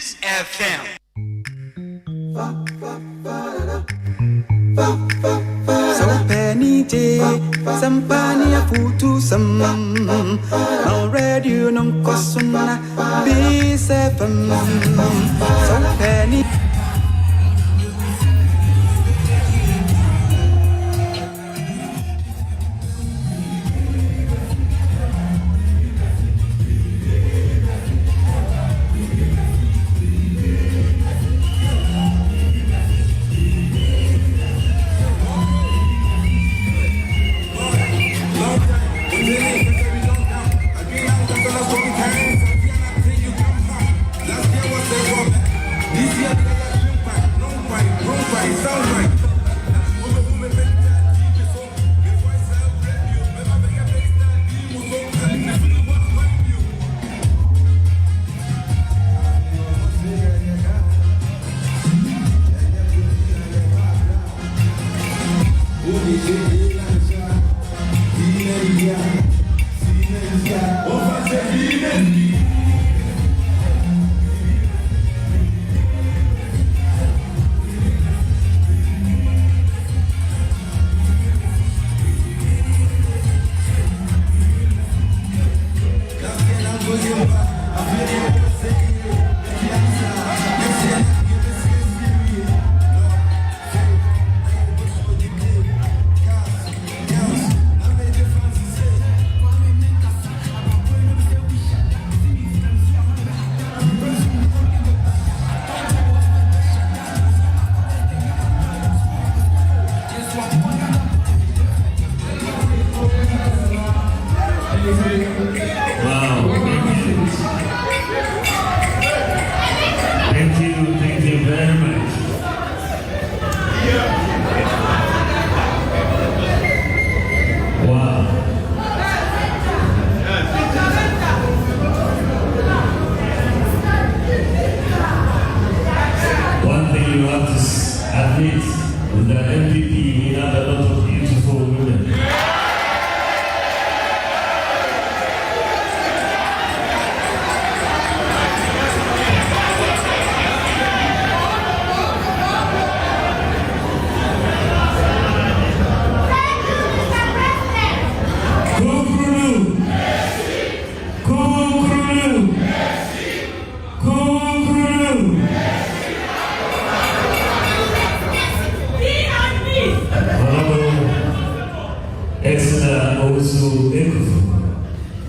Peace FM. So penny day, sampani a futu sam. Already you non cosuna, Peace FM. So penny.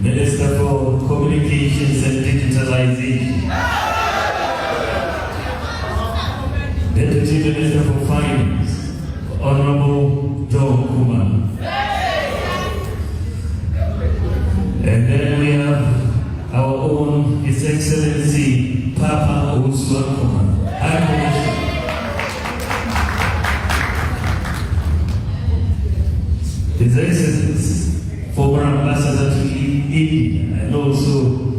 Minister for Communications and Digitalization, Deputy Minister for Finance, Honorable John Kumar. And then we have our own His Excellency Papa Usman Kumar, High Commissioner. His Excellency, former Ambassador to India, and also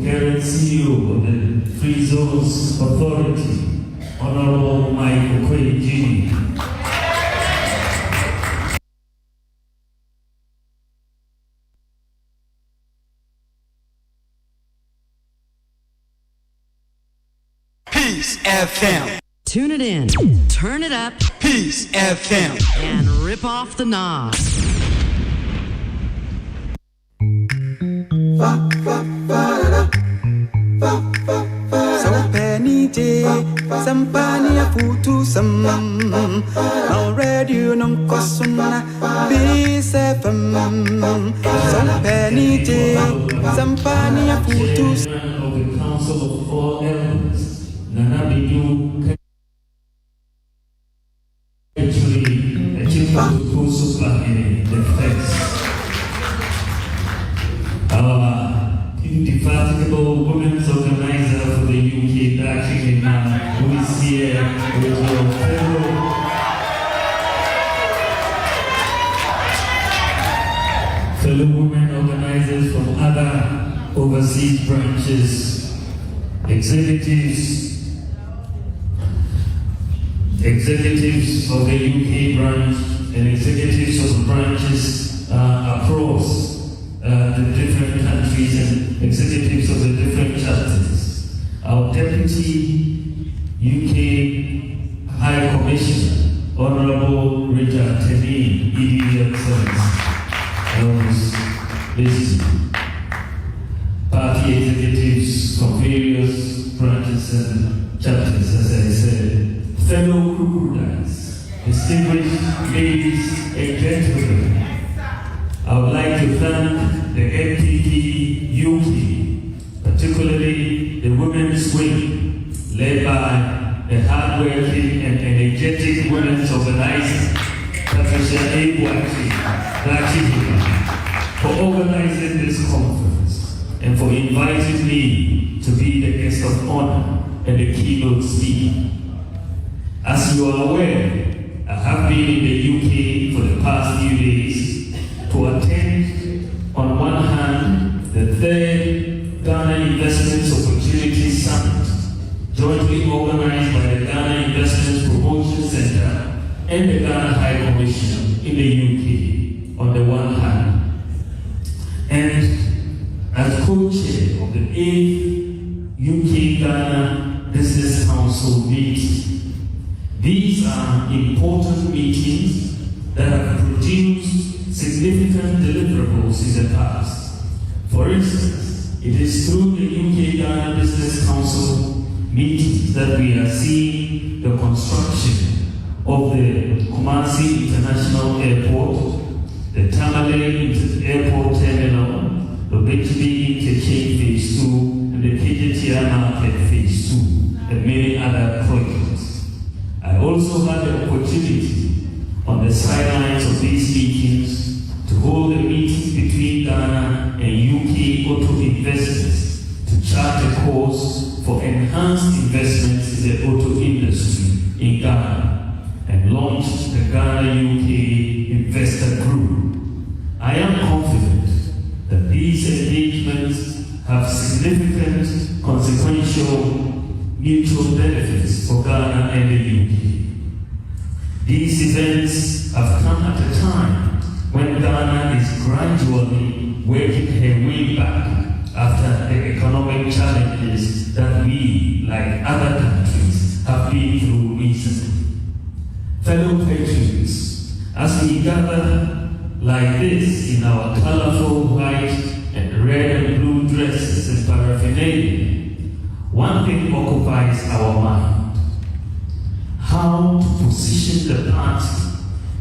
current CEO of the Free Zones Authority, Honorable Michael Quay Jr. Peace FM. Tune it in, turn it up, Peace FM, and rip off the knob. So penny day, sampani a futu sam. Already you non cosuna, Peace FM. So penny day, sampani a futu sam. Of the Council of Four Elders, Nanabidu actually achieved the course in the text. Our indefatigable women's organizer for the UK Dashing who is here with your fellow women organizers from other overseas branches, executives of the UK branch and executives of branches across the different countries and executives of the different chapters. Our Deputy UK High Commissioner, Honorable Richard Teddy, ED Excellence, visiting. Party executives from various branches and chapters, as I said, fellow crocodiles, distinguished ladies and gentlemen, I would like to thank the MPP UK, particularly the women's wing, led by the hardworking and energetic women's organizer, Patricia for organizing this conference and for inviting me to be the guest of honor and the keynote speaker. As you are aware, I have been in the UK for the past few days to attend, on one hand, the third Ghana Investments Opportunity Summit, jointly organized by the Ghana Investments Promotion Center and the Ghana High Commission in the UK, on the one hand, and as co-chair of the 8th UK-Ghana Business Council meeting. These are important meetings that have produced significant deliverables in the past. For instance, it is through the UK-Ghana Business Council meetings that we are seeing the construction of the Kumasi International Airport, the Tamale Airport Terminal, the Bixby Interchange Phase 2, and the KJTI Market Phase 2, and many other projects. I also had the opportunity on the sidelines of these meetings to hold a meeting between Ghana and UK auto investors to chart a course for enhanced investments in the auto industry in Ghana and launched the Ghana UK Investor Group. I am confident that these engagements have significant consequential mutual benefits for Ghana and the UK. These events have come at a time when Ghana is gradually working her way back after the economic challenges that we, like other countries, have been through recently. Fellow patriots, as we gather like this in our colorful white and red and blue dresses and paraphernalia, one thing occupies our mind: how to position the party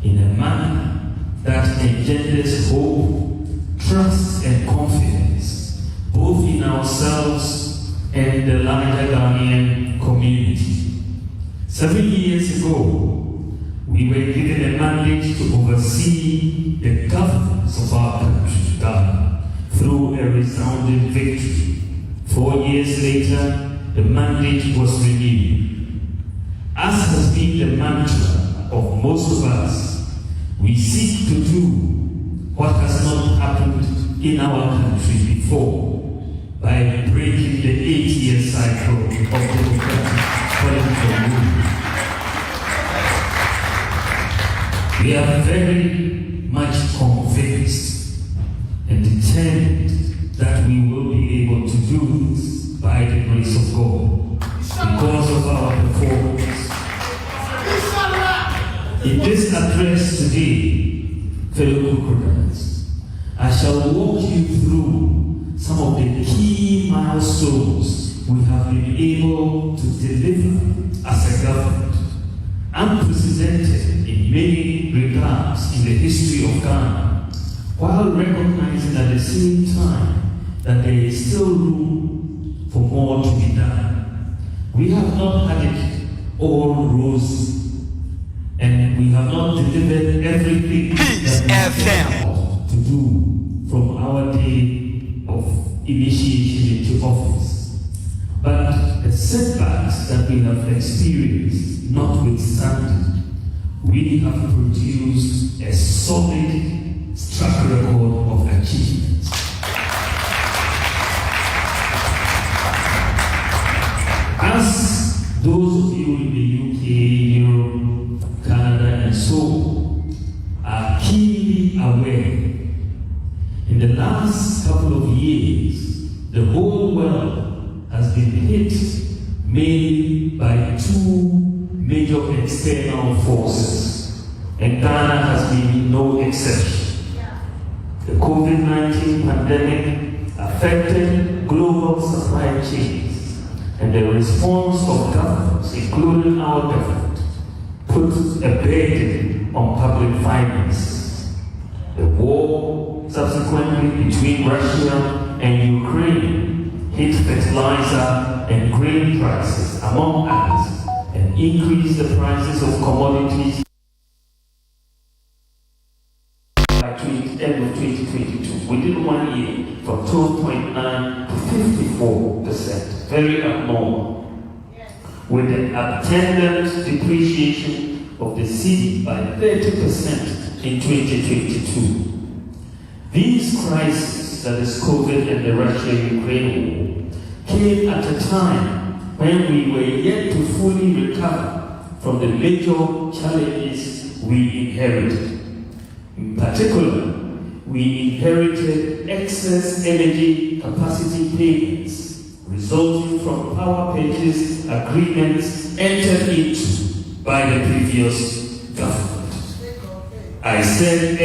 in a manner that engenders hope, trust, and confidence, both in ourselves and the larger Ghanaian community. 7 years ago, we were given a mandate to oversee the governance of our country, Ghana, through a resounding victory. 4 years later, the mandate was renewed. As has been the mantra of most of us, we seek to do what has not happened in our country before by breaking the 8-year cycle of democratic political movement. We are very much convinced and determined that we will be able to do this by the grace of God, because of our performance. In this address today, fellow crocodiles, I shall walk you through some of the key milestones we have been able to deliver as a government, unprecedented in many regards in the history of Ghana, while recognizing at the same time that there is still room for more to be done. We have not had it all rosy, and we have not delivered everything that we had to do from our day of initiation into office. But the setbacks that we have experienced notwithstanding, we have produced a solid track record of achievements. As those of you in the UK, Europe, Canada, and so on are keenly aware, in the last couple of years, the whole world has been hit mainly by two major external forces, and Ghana has been no exception. The COVID-19 pandemic affected global supply chains, and the response of governments, including our government, put a burden on public finances. The war subsequently between Russia and Ukraine hit fertilizer and grain prices, among others, and increased the prices of commodities by end of 2022, within 1 year, from 12.9 to 54%, very abnormal, with the attendant depreciation of the cedi by 30% in 2022. These crises, that is COVID and the Russia-Ukraine war, came at a time when we were yet to fully recover from the major challenges we inherited. In particular, we inherited excess energy capacity payments resulting from power purchase agreements entered into by the previous government. I said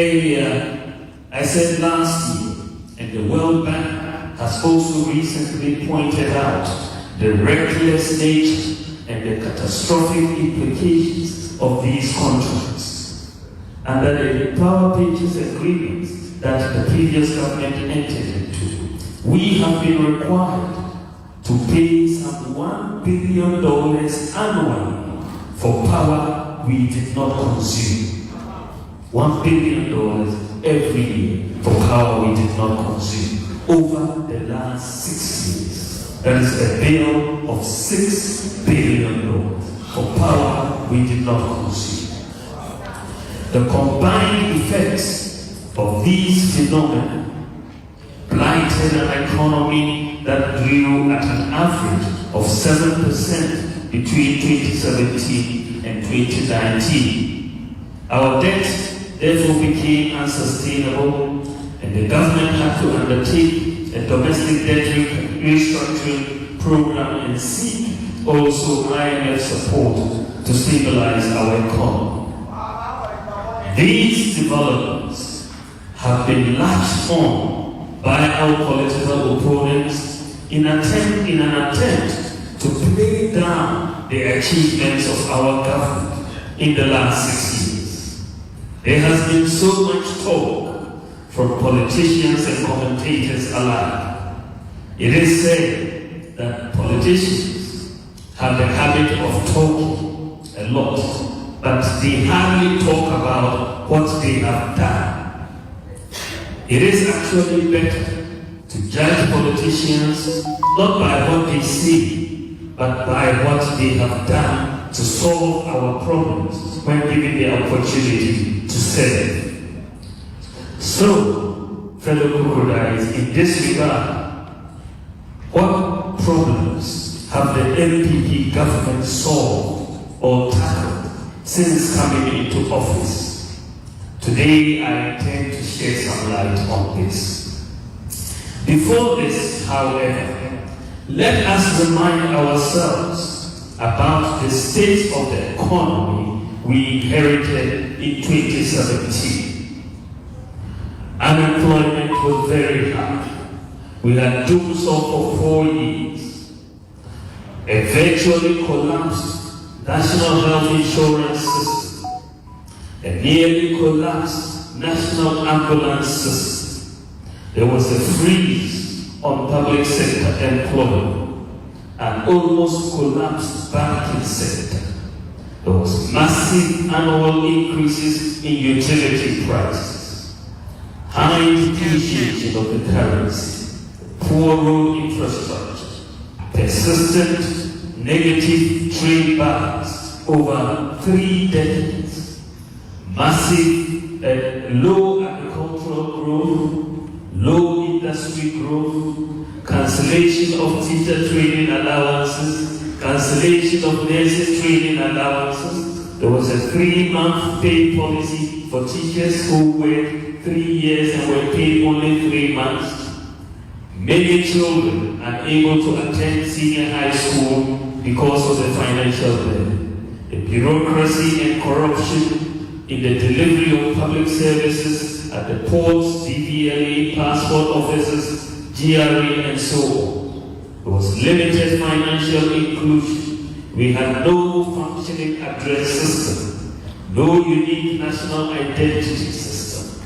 last year, and the World Bank has also recently pointed out the reckless nature and the catastrophic implications of these contracts. Under the power purchase agreements that the previous government entered into, we have been required to pay some $1 billion annually for power we did not consume. $1 billion every year for power we did not consume over the last 6 years. That is a bill of $6 billion for power we did not consume. The combined effects of these phenomena blighted an economy that grew at an average of 7% between 2017 and 2019. Our debt therefore became unsustainable, and the government had to undertake a domestic debt restructuring program and seek also IMF support to stabilize our economy. These developments have been latched on by our political opponents in an attempt to play down the achievements of our government in the last 6 years. There has been so much talk from politicians and commentators alike. It is said that politicians have the habit of talking a lot, but they hardly talk about what they have done. It is actually better to judge politicians not by what they say, but by what they have done to solve our problems when given the opportunity to serve. So, fellow crocodiles, in this regard, what problems have the NPP government solved or tackled since coming into office? Today, I intend to shed some light on this. Before this, however, let us remind ourselves about the state of the economy we inherited in 2017. Unemployment was very high. We had done so for 4 years. A virtually collapsed national health insurance system. A nearly collapsed national ambulance system. There was a freeze on public sector employment. An almost collapsed banking sector. There was massive annual increases in utility prices, high depreciation of the currency, poor road infrastructure, persistent negative trade balance over 3 decades, massive low agricultural growth, low industry growth, cancellation of teacher training allowances, cancellation of nurses training allowances. There was a 3-month pay policy for teachers who worked 3 years and were paid only 3 months. Many children unable to attend senior high school because of the financial burden. The bureaucracy and corruption in the delivery of public services at the ports, DVLA, passport offices, GRE, and so on. There was limited financial inclusion. We had no functioning address system, no unique national identity system.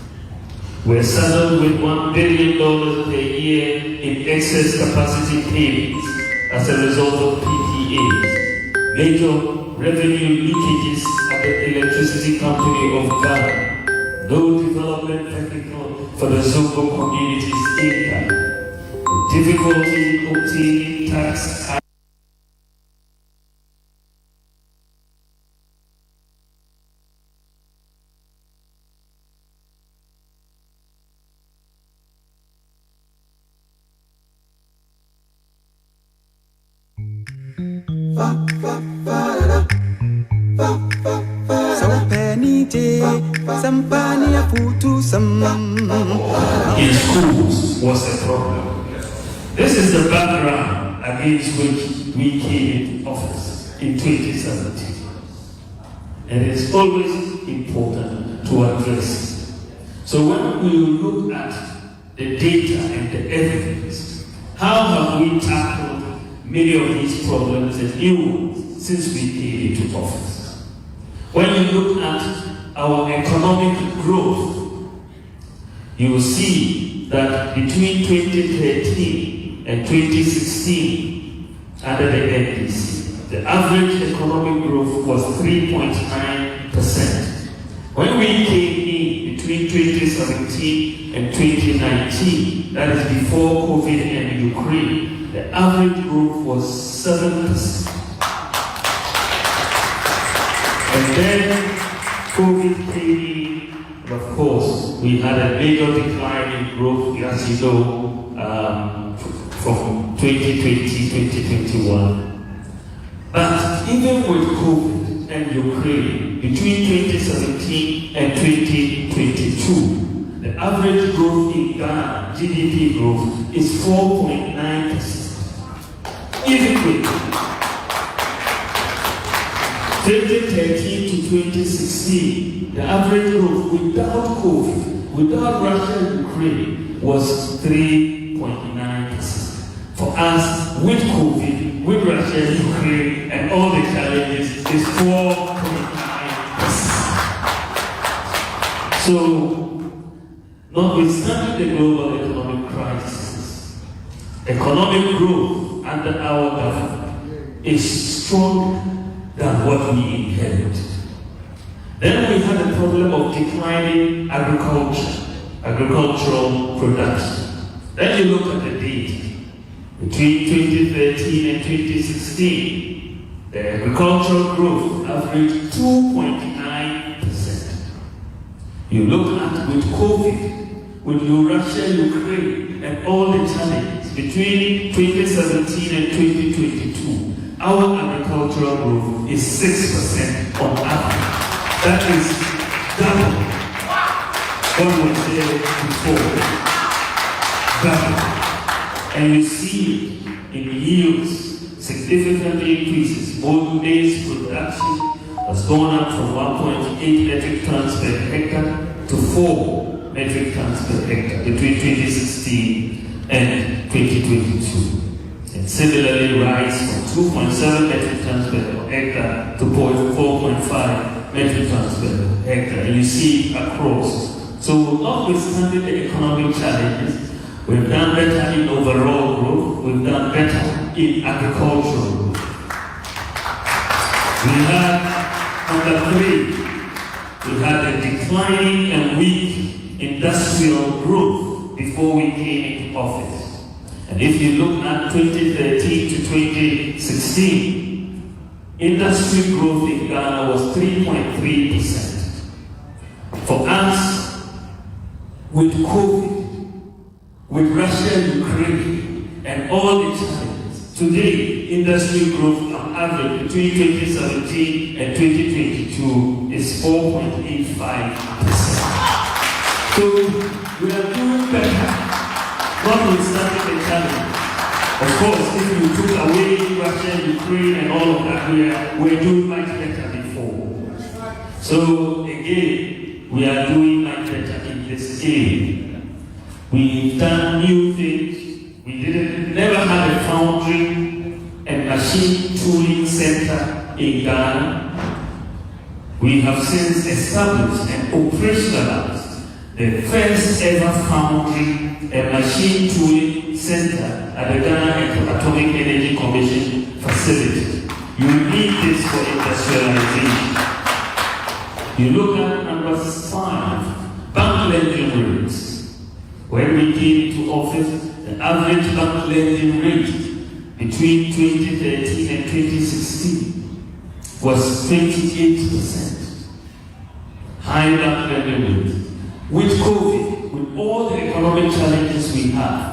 We're saddled with $1 billion per year in excess capacity payments as a result of PPAs, major revenue leakages at the electricity company of Ghana, no development vehicle for the Zongo community's income, the difficulty in obtaining tax. In schools was a problem. This is the background against which we came into office in 2017. And it's always important to address it. So when we look at the data and the evidence, how have we tackled many of these problems and new ones since we came into office? When you look at our economic growth, you will see that between 2013 and 2016, under the NDC, the average economic growth was 3.9%. When we came in between 2017 and 2019, that is before COVID and Ukraine, the average growth was 7%. And then COVID came, and of course, we had a major decline in growth, as you know, from 2020, 2021. But even with COVID and Ukraine, between 2017 and 2022, the average growth in Ghana, GDP growth, is 4.9%. Even with 2013 to 2016, the average growth without COVID, without Russia and Ukraine, was 3.9%. For us, with COVID, with Russia and Ukraine, and all the challenges, is 4.9%. So, notwithstanding the global economic crisis, economic growth under our government is stronger than what we inherited. Then we had a problem of declining agricultural production. Then you look at the data. Between 2013 and 2016, the agricultural growth averaged 2.9%. You look at with COVID, with Russia, Ukraine, and all the challenges between 2017 and 2022, our agricultural growth is 6% on average. That is double what was there before. Double. And you see in yields significantly increases. Modern days production has gone up from 1.8 metric tons per hectare to 4 metric tons per hectare between 2016 and 2022. And similarly rise from 2.7 metric tons per hectare to 4.5 metric tons per hectare. And you see across. So notwithstanding the economic challenges, we've done better in overall growth, we've done better in agricultural growth. We had, under 3, we had a declining and weak industrial growth before we came into office. And if you look at 2013 to 2016, industry growth in Ghana was 3.3%. For us, with COVID, with Russia and Ukraine, and all the challenges, today, industry growth on average between 2017 and 2022 is 4.85%. So we are doing better, notwithstanding the challenge. Of course, if you took away Russia, Ukraine, and all of that, we're doing much better before. So again, we are doing much better in this area. We've done new things. We never had a foundry and machine tooling center in Ghana. We have since established and operationalized the first ever foundry and machine tooling center at the Ghana Atomic Energy Commission facility. You need this for industrialization. You look at number 5, bank lending rates. When we came to office, the average bank lending rate between 2013 and 2016 was 28%. High bank lending rate. With COVID, with all the economic challenges we have,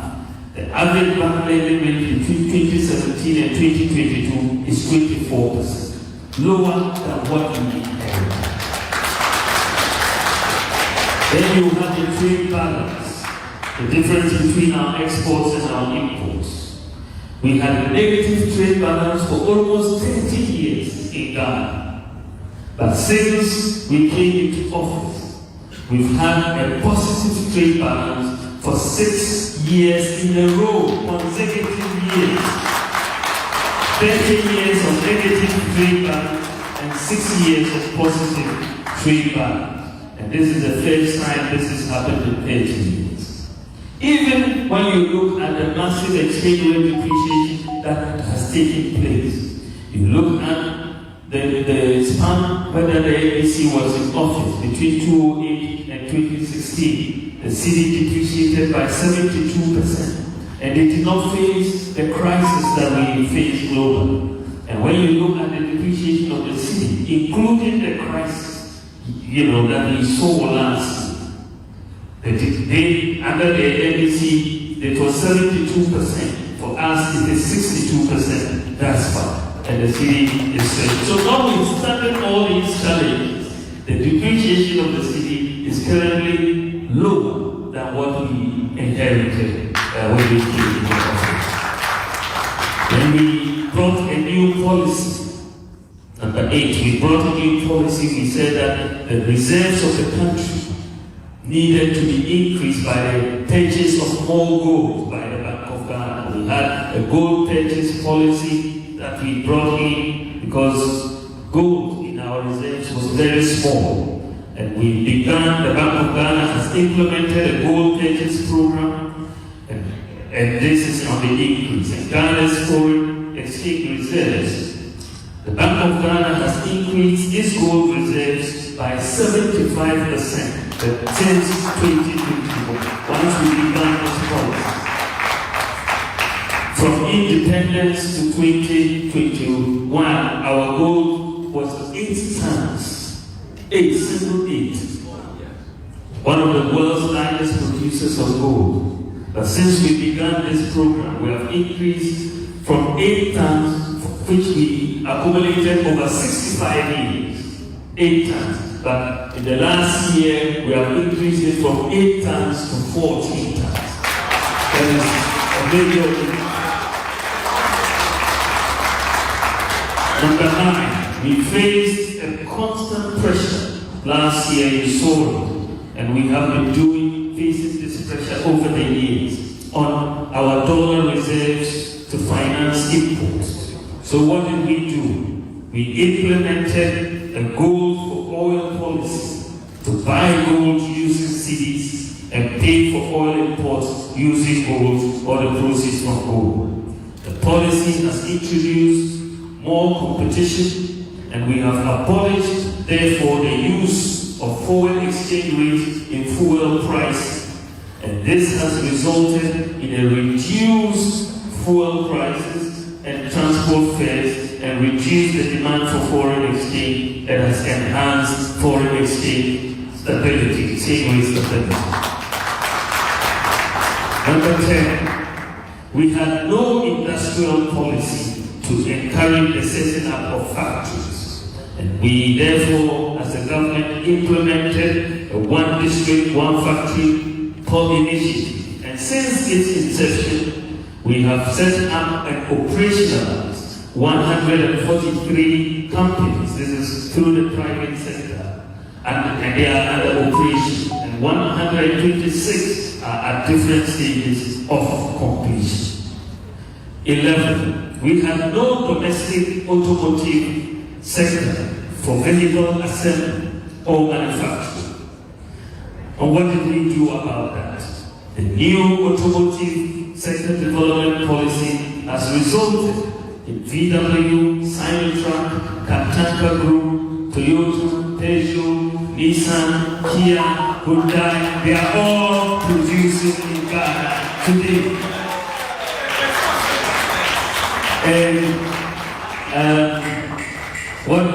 the average bank lending rate between 2017 and 2022 is 24%, lower than what we inherited. Then you have the trade balance, the difference between our exports and our imports. We had a negative trade balance for almost 30 years in Ghana. But since we came into office, we've had a positive trade balance for 6 years in a row, consecutive years. 30 years of negative trade balance and 6 years of positive trade balance. And this is the first time this has happened in 30 years. Even when you look at the massive exchange rate depreciation that has taken place, you look at the span whether the ANC was in office between 2008 and 2016, the cedi depreciated by 72%, and it did not face the crisis that we face globally. And when you look at the depreciation of the cedi, including the crisis, that we saw last year, under the NDC, it was 72%. For us, it is 62%. That's fine. And the city is safe. So notwithstanding all these challenges, the depreciation of the city is currently lower than what we inherited when we came into office. When we brought a new policy, number 8, we brought a new policy. We said that the reserves of the country needed to be increased by the purchase of more gold by the Bank of Ghana. We had a gold purchase policy that we brought in because gold in our reserves was very small. And we began, the Bank of Ghana has implemented a gold purchase program, and this is on the increase. And Ghana's foreign exchange reserves, the Bank of Ghana has increased its gold reserves by 75% since 2021, once we began this policy. From independence to 2021, our gold was 8 tons. 8, single 8. One of the world's largest producers of gold. But since we began this program, we have increased from 8 tons, which we accumulated over 65 years. 8 tons. But in the last year, we have increased it from 8 tons to 14 tons. That is a major increase. Number 9, we faced a constant pressure last year in soil, and we have been facing this pressure over the years on our dollar reserves to finance imports. So what did we do? We implemented a gold for oil policy to buy gold using cedis and pay for oil imports using gold or the proceeds from gold. The policy has introduced more competition, and we have abolished, therefore, the use of foreign exchange rates in fuel prices. And this has resulted in a reduced fuel prices and transport fares and reduced the demand for foreign exchange and has enhanced foreign exchange stability, exchange rate stability. Number 10, we had no industrial policy to encourage the setting up of factories. And we therefore, as a government, implemented a one district, one factory initiative. And since its inception, We have set up and operationalized 143 companies. This is through the private sector, and they are under operation. And 126 are at different stages of completion. 11. We have no domestic automotive sector for vehicle assembly or manufacturing. And what did we do about that? The new automotive sector development policy has resulted in VW, Sinotruk, Kaptanka Group, Toyota, Peugeot, Nissan, Kia, Hyundai. They are all producing in Ghana today. And one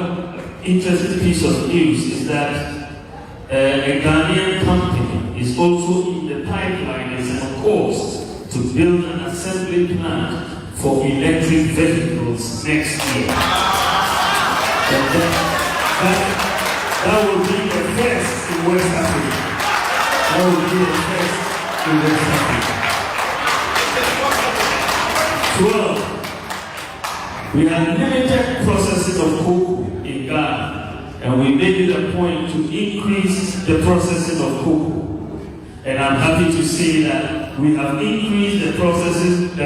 interesting piece of news is that a Ghanaian company is also in the pipeline as a course to build an assembly plant for electric vehicles next year. That will be the first in West Africa. That will be the first in West Africa. 12. We have limited processing of cocoa in Ghana, and we made it a point to increase the processing of cocoa. And I'm happy to say that we have increased the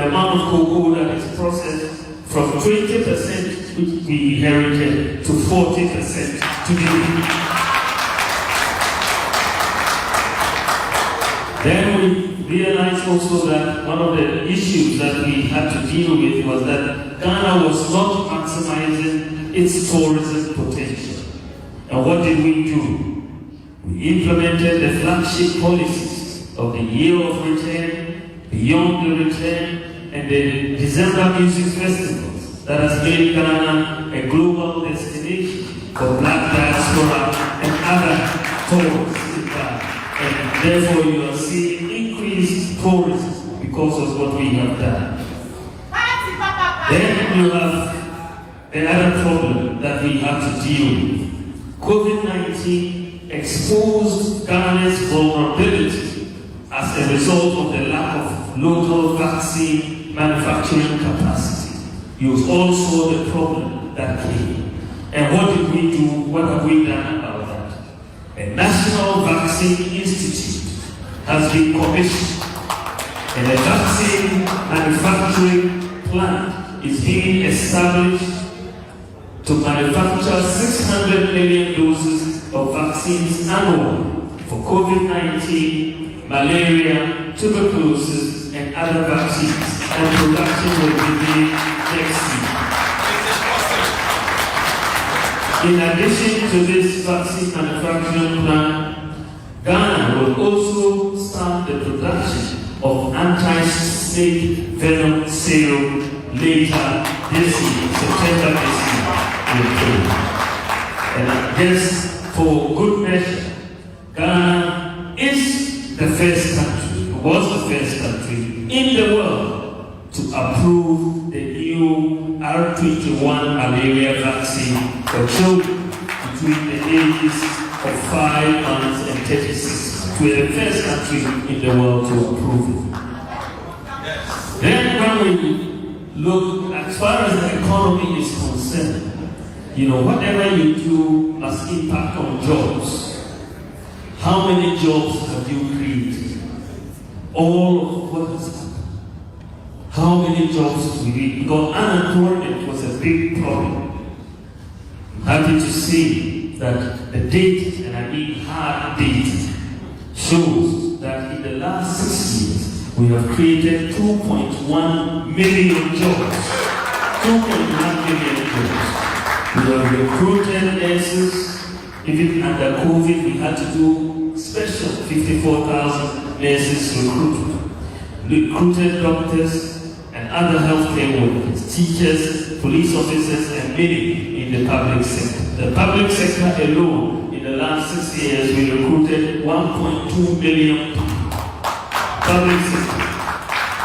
amount of cocoa that is processed from 20%, which we inherited, to 40% today. Then we realized also that one of the issues that we had to deal with was that Ghana was not maximizing its tourism potential. And what did we do? We implemented the flagship policies of the Year of Return, Beyond the Return, and the December Music Festivals that has made Ghana a global destination for Black diaspora and other tourists in Ghana. And therefore you are seeing increased tourism because of what we have done. Then you have another problem that we have to deal with. COVID-19 exposed Ghana's vulnerability as a result of the lack of local vaccine manufacturing capacity. You all saw the problem that came. And what did we do? What have we done about that? A National Vaccine Institute has been commissioned, and a vaccine manufacturing plant is being established to manufacture 600 million doses of vaccines annually for COVID-19, malaria, tuberculosis, and other vaccines, and production will begin next year. In addition to this vaccine manufacturing plant, Ghana will also start the production of anti-snake venom serum later this year, September this year. And I guess for good measure, Ghana is the first country, was the first country in the world to approve the new R21 malaria vaccine for children between the ages of 5 months and 36. We're the first country in the world to approve it. Then when we look, as far as the economy is concerned, whatever you do must impact on jobs. How many jobs have you created? All of what has happened. How many jobs do we need? Because unemployment was a big problem. I'm happy to see that the data, and I mean hard data, shows that in the last 6 years, we have created 2.1 million jobs. 2.1 million jobs. We have recruited nurses. Even under COVID, we had to do special 54,000 nurses recruitment. Recruited doctors and other healthcare workers, teachers, police officers, and many in the public sector. The public sector alone, in the last 6 years, we recruited 1.2 million people. Public sector.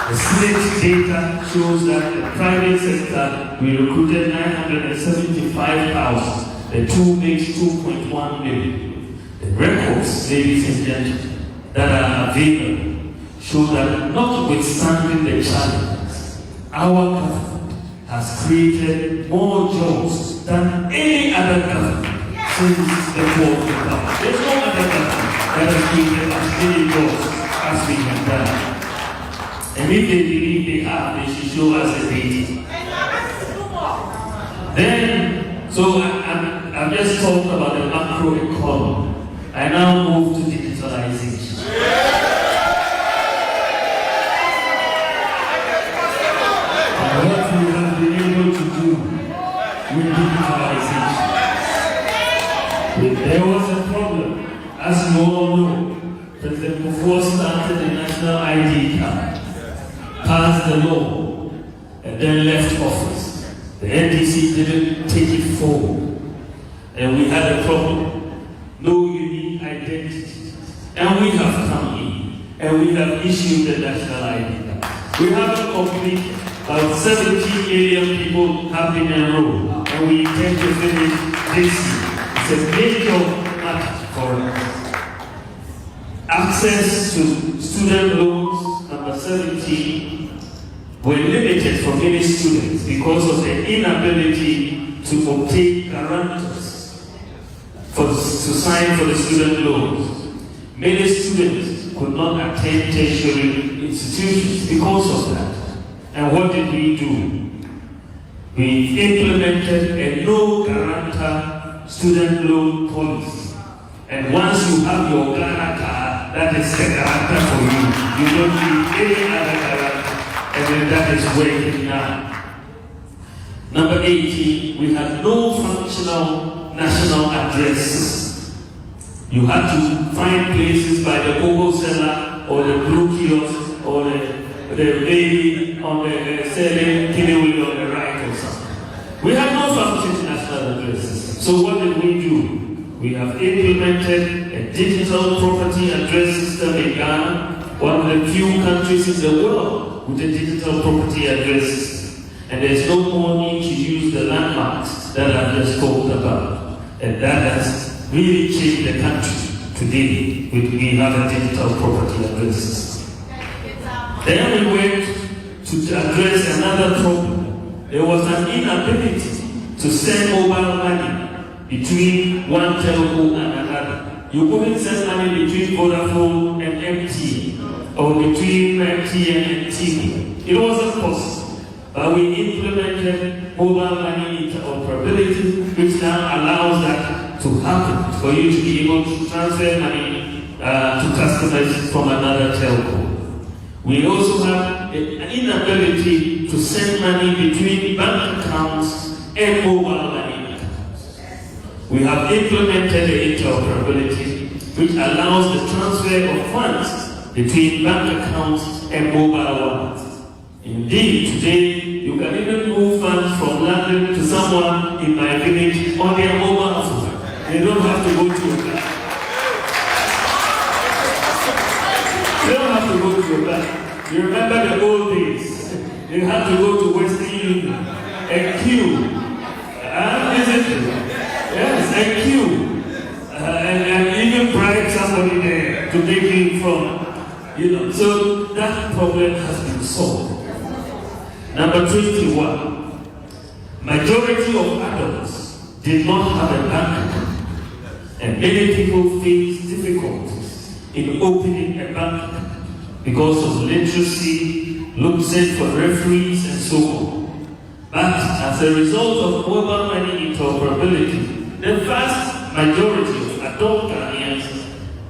The SNIT data shows that the private sector, we recruited 975,000. The two makes 2.1 million. The records, ladies and gentlemen, that are available show that notwithstanding the challenges, our government has created more jobs than any other government since the war of power. There's no other government that has created as many jobs as we have done. And if they believe they have, they should show us the data. Then, so I've just talked about the macro economy. I now move to digitalization. And what we have been able to do with digitalization. There was a problem, as you all know. President Kufuor started the national ID card, passed the law, and then left office. The NDC didn't take it forward, and we had a problem. No unique identity. And we have come in, and we have issued the national ID card. We haven't completed. About 17 million people have been enrolled, and we intend to finish this year. It's a major matter for us. Access to student loans, number 17, were limited for many students because of the inability to obtain guarantors to sign for the student loans. Many students could not attend tertiary institutions because of that. And what did we do? We implemented a no guarantor student loan policy. And once you have your Ghana card, that is the guarantor for you. You don't need any other guarantor. And then that is working now. Number 18, we had no functional national addresses. You had to find places by the Google seller or the blue kiosk or the lady on the selling Kinewi on the right or something. We have no functional national addresses. So what did we do? We have implemented a digital property address system in Ghana, one of the few countries in the world with a digital property address system. And there's no more need to use the landmarks that I've just talked about. And that has really changed the country today. We have a digital property address system. Then we went to address another problem. There was an inability to send mobile money between one telco and another. You couldn't send money between Vodafone and MT, or between MT and TV. It wasn't possible. But we implemented mobile money interoperability, which now allows that to happen, for you to be able to transfer money to customers from another telco. We also have an inability to send money between bank accounts and mobile money accounts. We have implemented the interoperability, which allows the transfer of funds between bank accounts and mobile ones. Indeed, today, you can even move funds from London to someone in my village on their mobile phone. They don't have to go to a bank. They don't have to go to a bank. You remember the old days? They had to go to Western Union and queue. Isn't it? Yes, and queue. And even bribe somebody there to take you from, So that problem has been solved. Number 21. Majority of adults did not have a bank account. And many people face difficulties in opening a bank account because of literacy, looking for referees, and so on. But as a result of mobile money interoperability, the vast majority of adult Ghanaians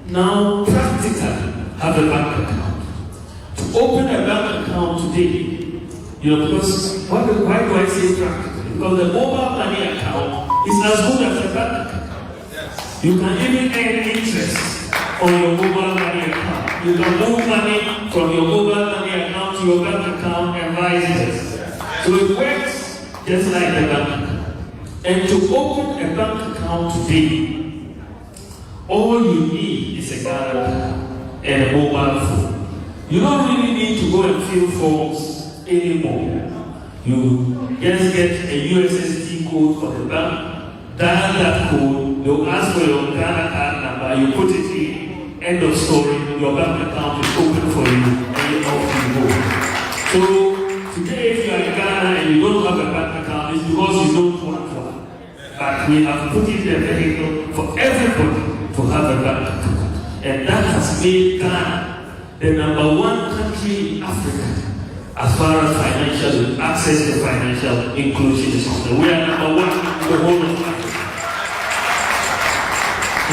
now practically have a bank account. To open a bank account today, because why do I say practically? Because the mobile money account is as good as a bank account. You can even earn interest on your mobile money account. You can move money from your mobile money account to your bank account and vice versa. So it works just like the bank account. And to open a bank account today, all you need is a Ghana card and a mobile phone. You don't really need to go and fill forms anymore. You just get a USSD code for the bank, dial that code, they'll ask for your Ghana card number, you put it in, end of story, your bank account is open for you, and you're off you go. So today, if you are you don't have a bank account, it's because you don't want one. But we have put in the vehicle for everybody to have a bank account. And that has made Ghana the #1 country in Africa as far as financial access to financial inclusion is concerned. We are #1 in the whole of Africa.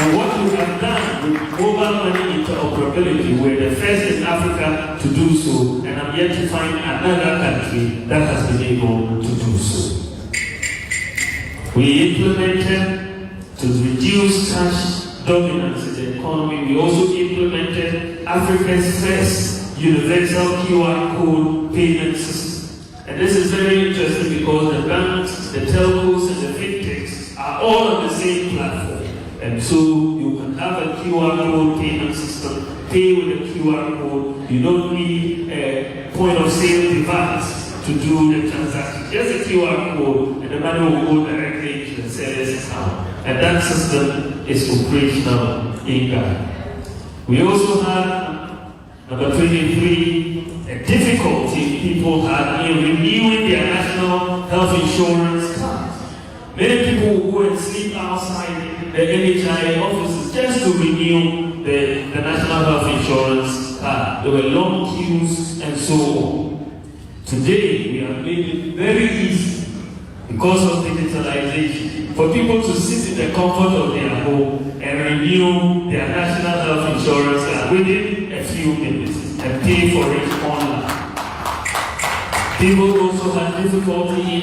And what we have done with mobile money interoperability, we're the first in Africa to do so, and I'm yet to find another country that has been able to do so. We implemented to reduce cash dominance in the economy. We also implemented Africa's first universal QR code payment system. And this is very interesting because the banks, the telcos, and the fintechs are all on the same platform. And so you can have a QR code payment system, pay with a QR code. You don't need a point of sale device to do the transaction. Just a QR code and the money will go directly into the seller's account. And that system is operational in Ghana. We also had number 23, a difficulty people had in renewing their national health insurance cards. Many people will go and sleep outside the NHI offices just to renew the national health insurance card. There were long queues and so on. Today, we have made it very easy because of digitalization for people to sit in the comfort of their home and renew their national health insurance card within a few minutes and pay for it online. People also have difficulty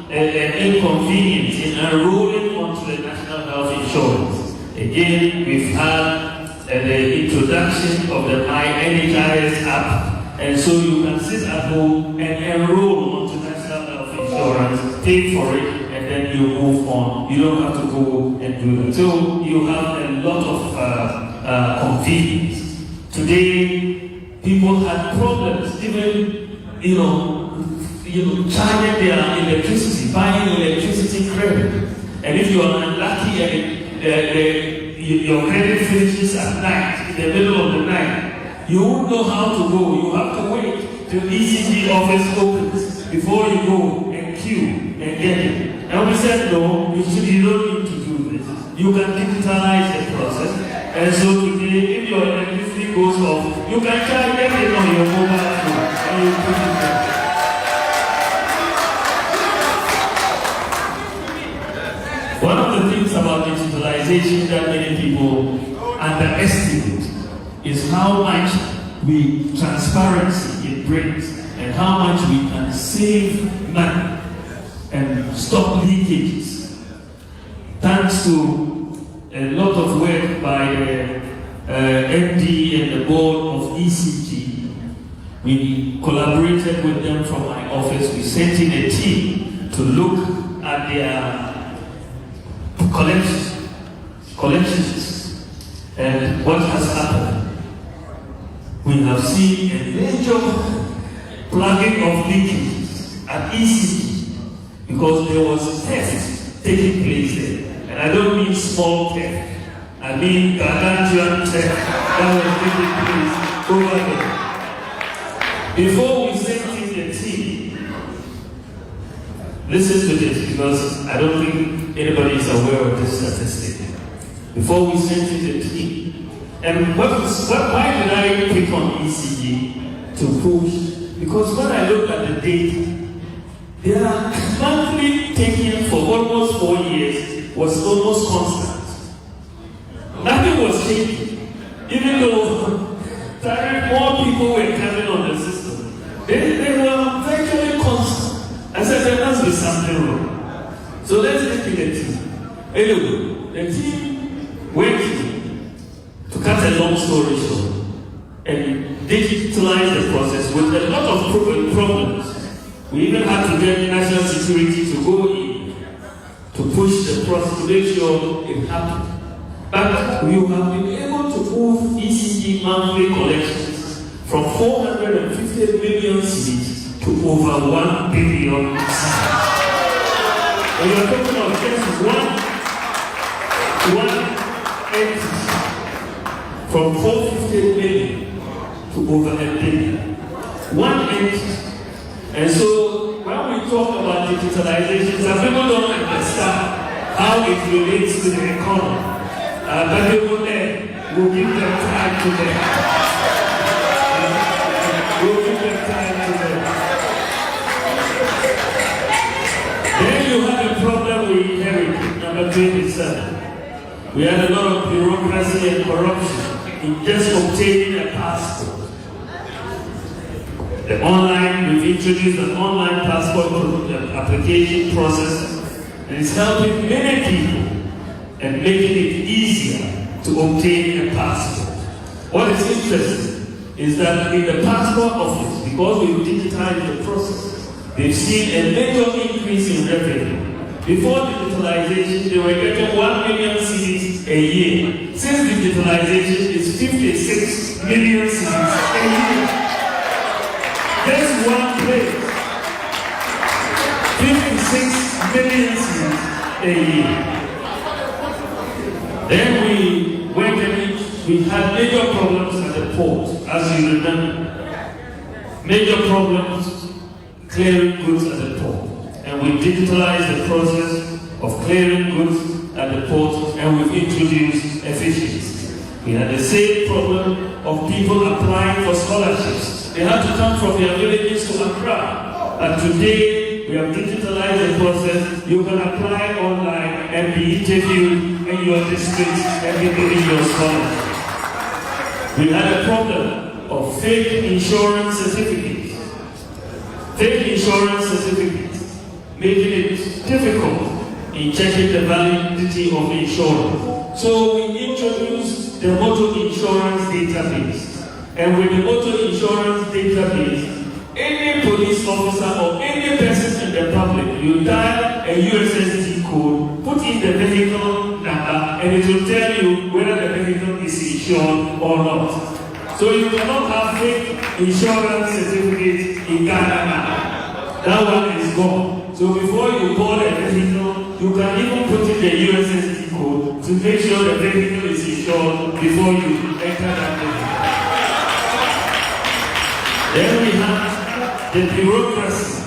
and inconvenience in enrolling onto the national health insurance. Again, we've had the introduction of the My NHIS app, and so you can sit at home and enroll onto national health insurance, pay for it, and then you move on. You don't have to go and do that. So you have a lot of convenience. Today, people had problems, even charging their electricity, buying electricity credit. And if you are unlucky and your credit finishes at night, in the middle of the night, you won't know how to go. You have to wait till ECG office opens before you go and queue and get it. And we said, no, you don't need to do this. You can digitalize the process. And so today, if your electricity goes off, you can charge everything on your mobile phone and you put it there. One of the things about digitalization that many people underestimate is how much transparency it brings and how much we can save money and stop leakages. Thanks to a lot of work by the MD and the board of ECG, we collaborated with them from my office. We sent in a team to look at their collections and what has happened. We have seen a major plugging of leakages at ECG because there was theft taking place there. And I don't mean small theft, I mean gargantuan theft that was taking place over there. Before we sent in the team, listen to this because I don't think anybody is aware of this statistic. Before we sent in the team, and why did I pick on ECG to push? Because when I look at the data, their monthly taking for almost 4 years was almost constant. Nothing was changing, even though more people were coming on the system. They were virtually constant. I said there must be something wrong. So let's look at the team. Anyway, the team went to cut a long story short and digitalize the process with a lot of problems. We even had to get national security to go in to push the process to make sure it happened. But we have been able to move ECG monthly collections from 450 million cedis to over 1 billion cedis. And we are talking about just one entity from 450 million to over 1 billion. One entity. And so when we talk about digitalization, some people don't understand how it relates to the economy. But they will we'll give them time to them. We'll give them time to them. Then you have a problem we inherited, number 27. We had a lot of bureaucracy and corruption in just obtaining a passport. We've introduced an online passport application process, and it's helping many people and making it easier to obtain a passport. What is interesting is that in the passport office, because we've digitized the process, they've seen a major increase in revenue. Before digitalization, they were getting 1 million cedis a year. Since digitalization, it's 56 million cedis a year. That's one place. 56 million cedis a year. Then we went and we had major problems at the port, as you remember. Major problems clearing goods at the port. And we digitalized the process of clearing goods at the port, and we've introduced efficiency. We had the same problem of people applying for scholarships. They had to come from their villages to Accra. And today, we have digitalized the process. You can apply online and be interviewed in your district and be given your scholarship. We had a problem of fake insurance certificates. Fake insurance certificates, making it difficult in checking the validity of insurance. So we introduced the motor insurance database. And with the motor insurance database, any police officer or any person in the public, you dial a USSD code, put in the vehicle number, and it will tell you whether the vehicle is insured or not. So you cannot have fake insurance certificates in Ghana now. That one is gone. So before you call a vehicle, you can even put in the USSD code to make sure the vehicle is insured before you enter that vehicle. Then we have the bureaucracy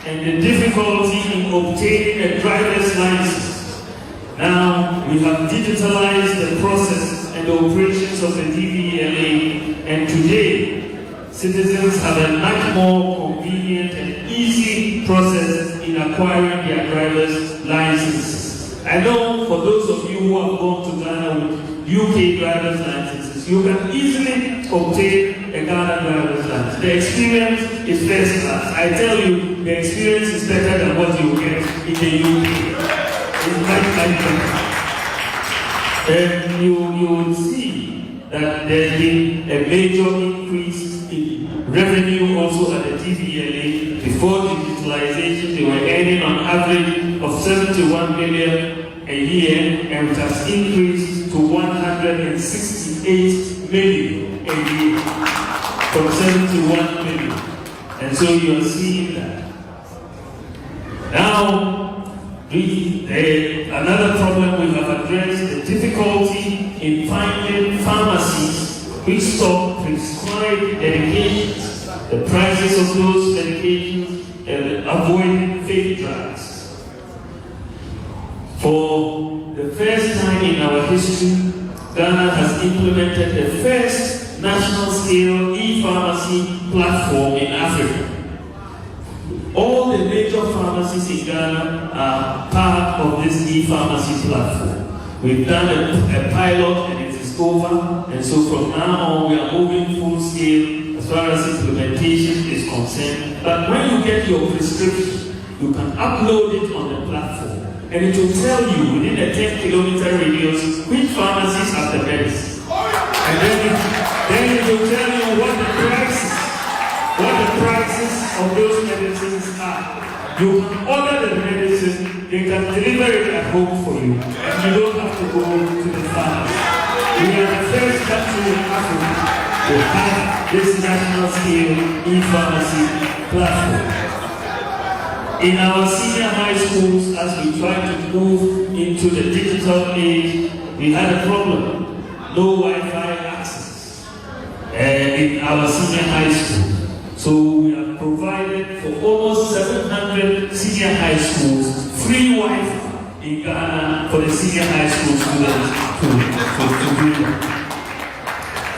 and the difficulty in obtaining a driver's license. Now we have digitalized the process and the operations of the DVLA, and today citizens have a much more convenient and easy process in acquiring their driver's licenses. I know for those of you who have gone to Ghana with UK driver's licenses, you can easily obtain a Ghana driver's license. The experience is first class. I tell you, the experience is better than what you get in the UK. It's much better. And you will see that there's been a major increase in revenue also at the TVLA. Before digitalization, they were earning on average of 71 million a year, and it has increased to 168 million a year from 71 million. And so you are seeing that. Now, another problem we have addressed, the difficulty in finding pharmacies which stock prescribed medications, the prices of those medications, and avoiding fake drugs. For the first time in our history, Ghana has implemented the first national-scale e-pharmacy platform in Africa. All the major pharmacies in Ghana are part of this e-pharmacy platform. We've done a pilot and it is over, and so from now on we are moving full scale as far as implementation is concerned. But when you get your prescription, you can upload it on the platform, and it will tell you within a 10-kilometer radius which pharmacies have the medicine. And then it will tell you what the prices of those medicines are. You can order the medicine, they can deliver it at home for you, and you don't have to go to the pharmacy. We are the first country in Africa to have this national scale e-pharmacy platform. In our senior high schools, as we try to move into the digital age, we had a problem. No Wi-Fi access in our senior high school. So we are provided for almost 700 senior high schools free Wi-Fi in Ghana for the senior high school students to do that.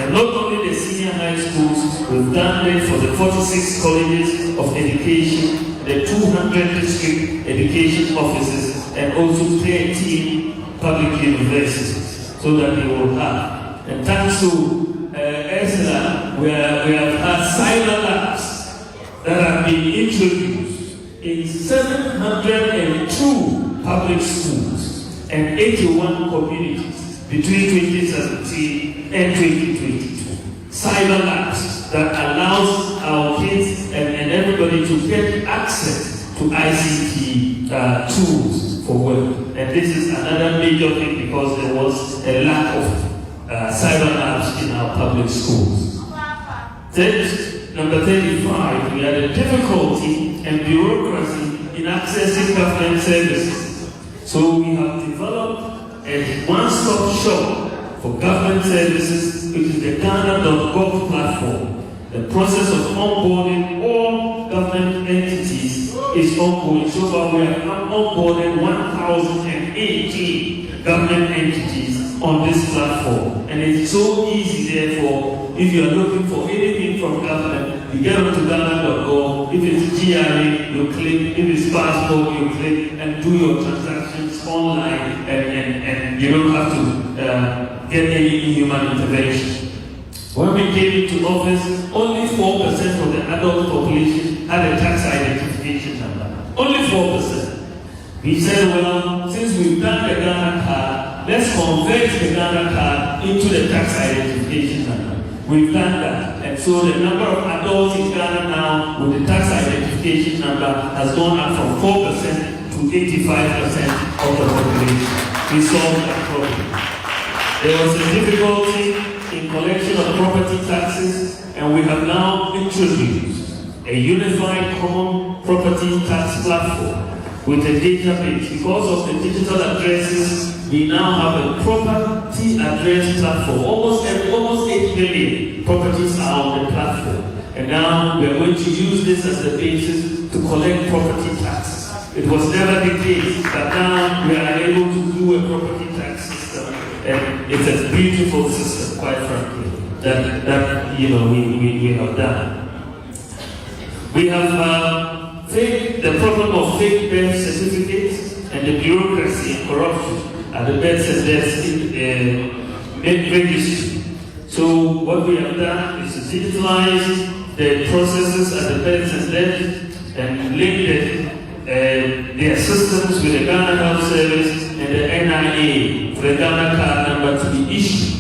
And not only the senior high schools, we've done it for the 46 colleges of education, the 200 district education offices, and also 13 public universities, so that they will have. And thanks to Ursula, we have had cyber labs that have been introduced in 702 public schools and 81 communities between 2017 and 2022. Cyber labs that allows our kids and everybody to get access to ICT tools for work. And this is another major thing because there was a lack of cyber labs in our public schools. Then, number 35, we had a difficulty and bureaucracy in accessing government services. So we have developed a one-stop shop for government services, which is the Ghana.gov platform. The process of onboarding all government entities is ongoing. So far, we have onboarded 1,018 government entities on this platform. And it's so easy, therefore, if you are looking for anything from government, you get onto Ghana.gov. If it's GRA, you click. If it's passport, you click and do your transactions online, and you don't have to get any human intervention. When we came into office, only 4% of the adult population had a tax identification number. Only 4%. We said, well, since we've done the Ghana card, let's convert the Ghana card into the tax identification number. We've done that. And so the number of adults in Ghana now with the tax identification number has gone up from 4% to 85% of the population. We solved that problem. There was a difficulty in collection of property taxes, and we have now introduced a unified common property tax platform with a database. Because of the digital addresses, we now have a property address platform. Almost 8 million properties are on the platform. And now we are going to use this as the basis to collect property taxes. It was never the case, but now we are able to do a property tax system. And it's a beautiful system, quite frankly, that we have done. We have the problem of fake birth certificates and the bureaucracy and corruption at the birth and death registry. So what we have done is to digitalize the processes at the birth and death and link their systems with the Ghana Health Service and the NIA for the Ghana card number to be issued.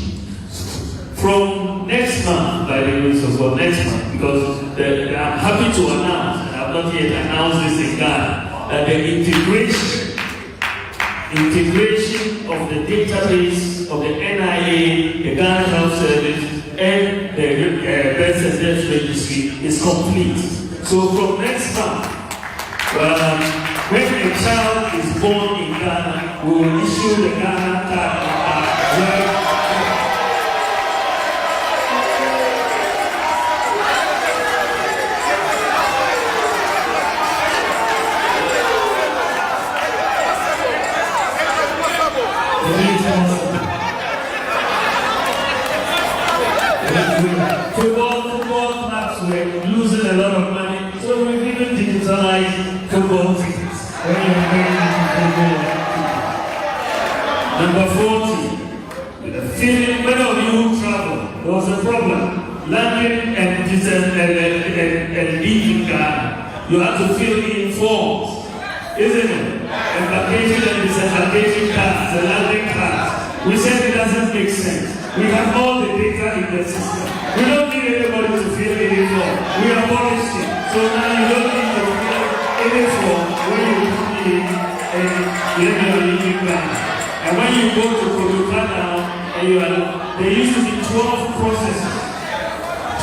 From next month, by the grace of God, next month, because I'm happy to announce, and I've not yet announced this in Ghana, that the integration of the database of the NIA, the Ghana Health Service, and the birth and death registry is complete. So from next month, when a child is born in Ghana, we will issue the Ghana card. Football clubs were losing a lot of money, so we've even digitalized football tickets. Number 40, the feeling when of you travel, there was a problem. Landing and leaving Ghana, you have to fill in forms, isn't it? Embarkation and disembarkation cards, the landing cards. We said it doesn't make sense. We have all the data in the system. We don't need anybody to fill any form. We abolished it. So now you don't need to fill any form when you come in and you're leaving Ghana. And when you go to Kotoka now, and there used to be 12 processes,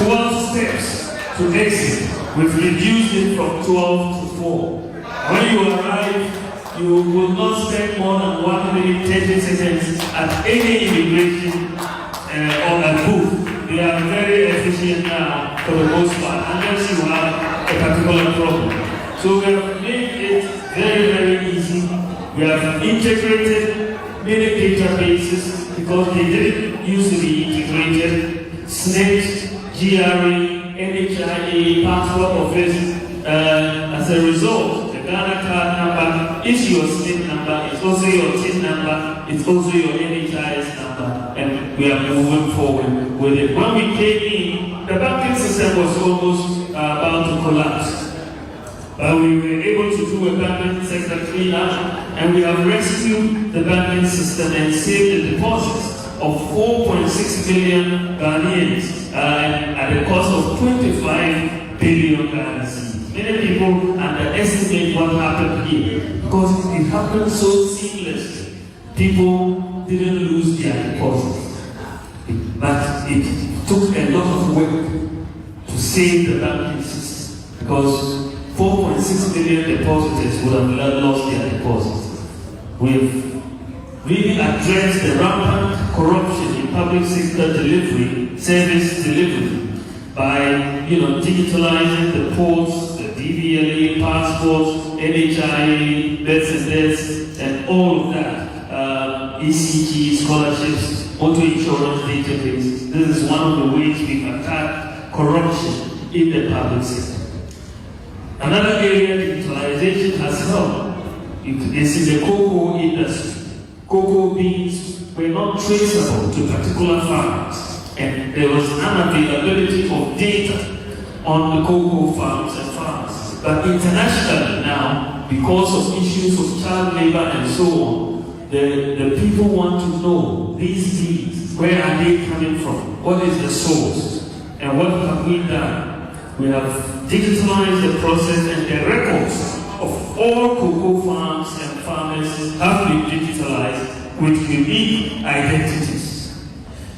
12 steps to exit. We've reduced it from 12 to 4. When you arrive, you will not spend more than 1 minute, 30 seconds at any immigration on a booth. They are very efficient now for the most part, unless you have a particular problem. So we have made it very, very easy. We have integrated many databases because they didn't used to be integrated. SNP, GRA, NHIA, Passport Office. As a result, the Ghana card number is your SNP number, it's also your TIN number, it's also your NHIS number, and we are moving forward with it. When we came in, the banking system was almost about to collapse. But we were able to do a banking sector cleanup, and we have rescued the banking system and saved the deposits of 4.6 million Ghanaians at a cost of 25 billion Ghanaians. Many people underestimate what happened here because it happened so seamlessly. People didn't lose their deposits. But it took a lot of work to save the banking system because 4.6 million depositors would have lost their deposits. We've really addressed the rampant corruption in public sector delivery, service delivery, by digitalizing the ports, the DVLA, passports, NHIA, births and deaths, and all of that. ECG, scholarships, auto insurance database. This is one of the ways we've attacked corruption in the public sector. Another area digitalization has helped is in the cocoa industry. Cocoa beans were not traceable to particular farms, and there was unavailability of data on the cocoa farms and farms. But internationally now, because of issues of child labor and so on, the people want to know these beans, where are they coming from? What is the source? And what have we done? We have digitalized the process, and the records of all cocoa farms and farmers have been digitalized with unique identities.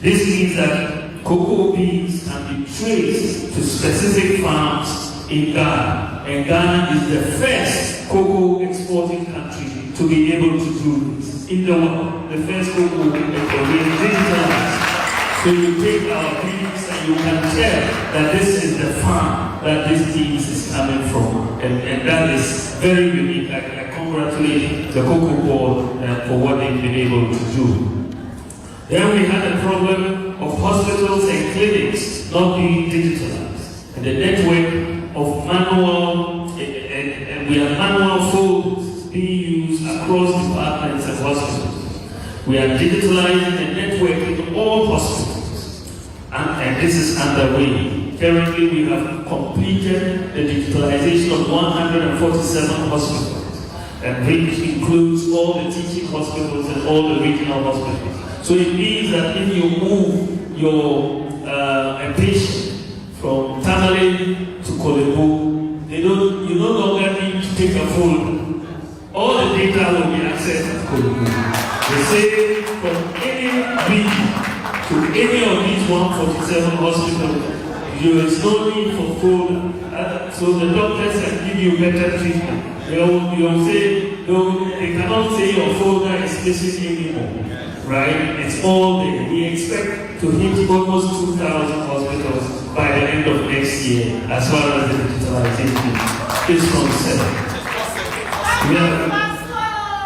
This means that cocoa beans can be traced to specific farms in Ghana, and Ghana is the first cocoa exporting country to be able to do this in the world. The first cocoa digitalized. So you take our beans and you can tell that this is the farm that this beans is coming from, and that is very unique. I congratulate the Cocoa Board for what they've been able to do. Then we had a problem of hospitals and clinics not being digitalized, and the network of manual, and we have manual folders being used across departments and hospitals. We are digitalizing and networking all hospitals, and this is underway. Currently, we have completed the digitalization of 147 hospitals, and which includes all the teaching hospitals and all the regional hospitals. So it means that if you move a patient from Tamale to Kolebu, you no longer need to take a phone. All the data will be accessed at Kolebu. The same from any region to any of these 147 hospitals. There is no need for folder. So the doctors can give you better treatment. They cannot say your folder is missing anymore. Right? It's all there. We expect to hit almost 2,000 hospitals by the end of next year, as far as the digitalization is concerned.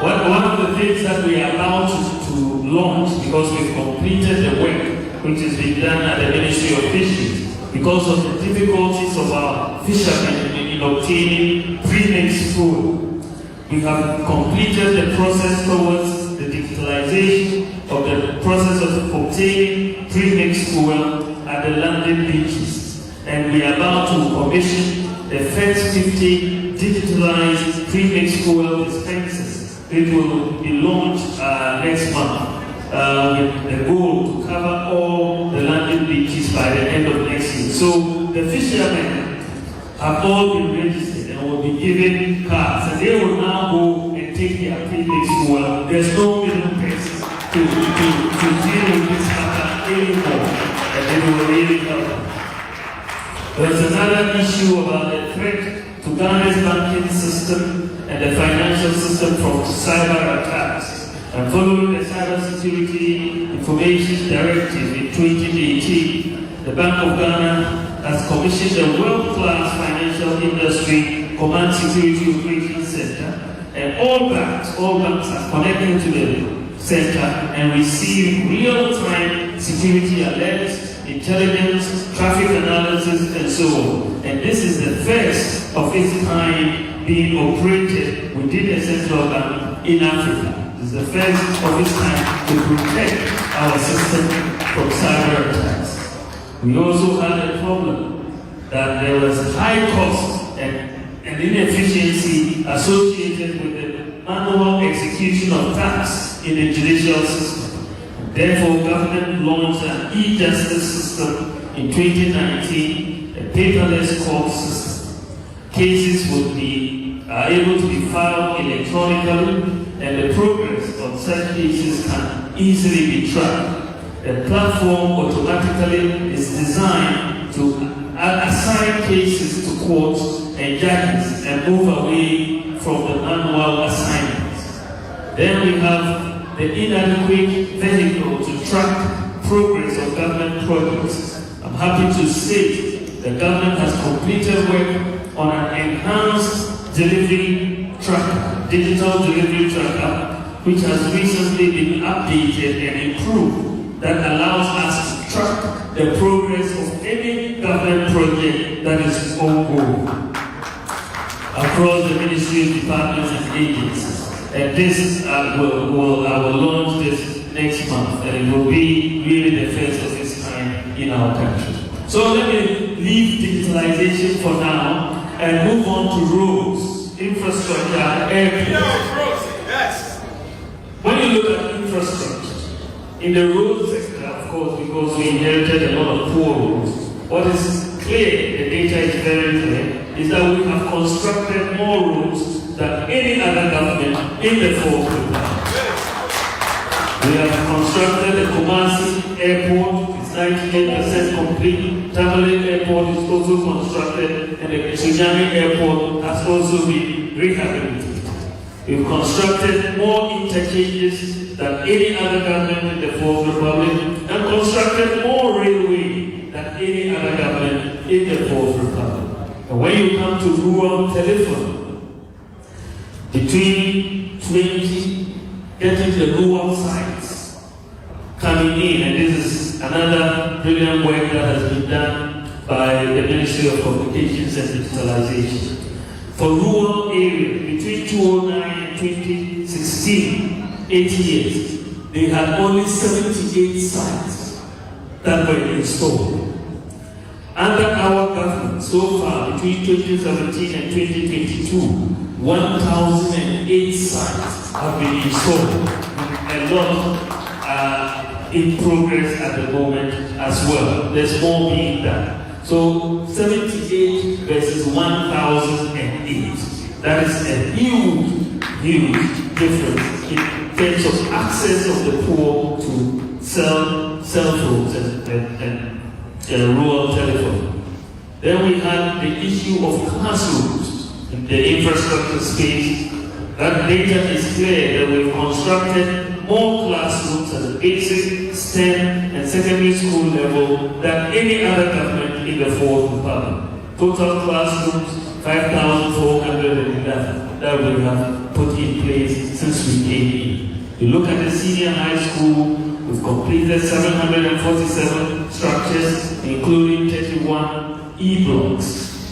One of the things that we are about to launch, because we've completed the work which is being done at the Ministry of Fisheries, because of the difficulties of our fishermen in obtaining premixed food, we have completed the process towards the digitalization of the process of obtaining premixed fuel at the landing beaches. And we are about to commission the first 50 digitalized premixed fuel dispensers. It will be launched next month with the goal to cover all the landing beaches by the end of next year. So the fishermen have all been registered and will be given cards, and they will now go and take their premixed fuel. There's no middle person to deal with this matter anymore, and it will really help. There's another issue about the threat to Ghana's banking system and the financial system from cyber attacks. And following the Cybersecurity Information Directive in 2018, the Bank of Ghana has commissioned a world-class financial industry command security operations center, and all banks are connected to the center and receive real-time security alerts, intelligence, traffic analysis, and so on. And this is the first of its kind being operated within a central bank in Africa. This is the first of its kind to protect our system from cyber attacks. We also had a problem that there was high cost and inefficiency associated with the manual execution of tax in the judicial system. Therefore, government launched an e-justice system in 2019, a paperless court system. Cases would be able to be filed electronically, and the progress of such cases can easily be tracked. The platform automatically is designed to assign cases to courts and judges and move away from the manual assignments. Then we have the inadequate vehicle to track progress of government projects. I'm happy to state the government has completed work on an enhanced delivery tracker, digital delivery tracker, which has recently been updated and improved, that allows us to track the progress of any government project that is ongoing across the ministry, departments, and agencies. And this I will launch this next month, and it will be really the first of its kind in our country. So let me leave digitalization for now and move on to roads, infrastructure, airports. Yes. When you look at infrastructure, in the road sector, of course, because we inherited a lot of poor roads, what is clear, the data is very clear, is that we have constructed more roads than any other government in the fourth republic. We have constructed the Kumasi Airport, it's 98% complete. Tamale Airport is also constructed, and the Sunyani Airport has also been rehabilitated. We've constructed more interchanges than any other government in the fourth republic, and constructed more railway than any other government in the fourth republic. And when you come to rural telephone, between 20 getting the rural sites coming in, and this is another brilliant work that has been done by the Ministry of Communications and Digitalization. For rural areas, between 2009 and 2016, 8 years, they had only 78 sites that were installed. Under our government, so far, between 2017 and 2022, 1,008 sites have been installed. A lot in progress at the moment as well. There's more being done. So 78 versus 1,008. That is a huge difference in terms of access of the poor to cell phones and rural telephone. Then we had the issue of classrooms in the infrastructure space. That data is clear that we've constructed more classrooms at the basic, STEM, and secondary school level than any other government in the fourth republic. Total classrooms, 5,411 that we have put in place since we came in. You look at the senior high school, we've completed 747 structures, including 31 E-blocks.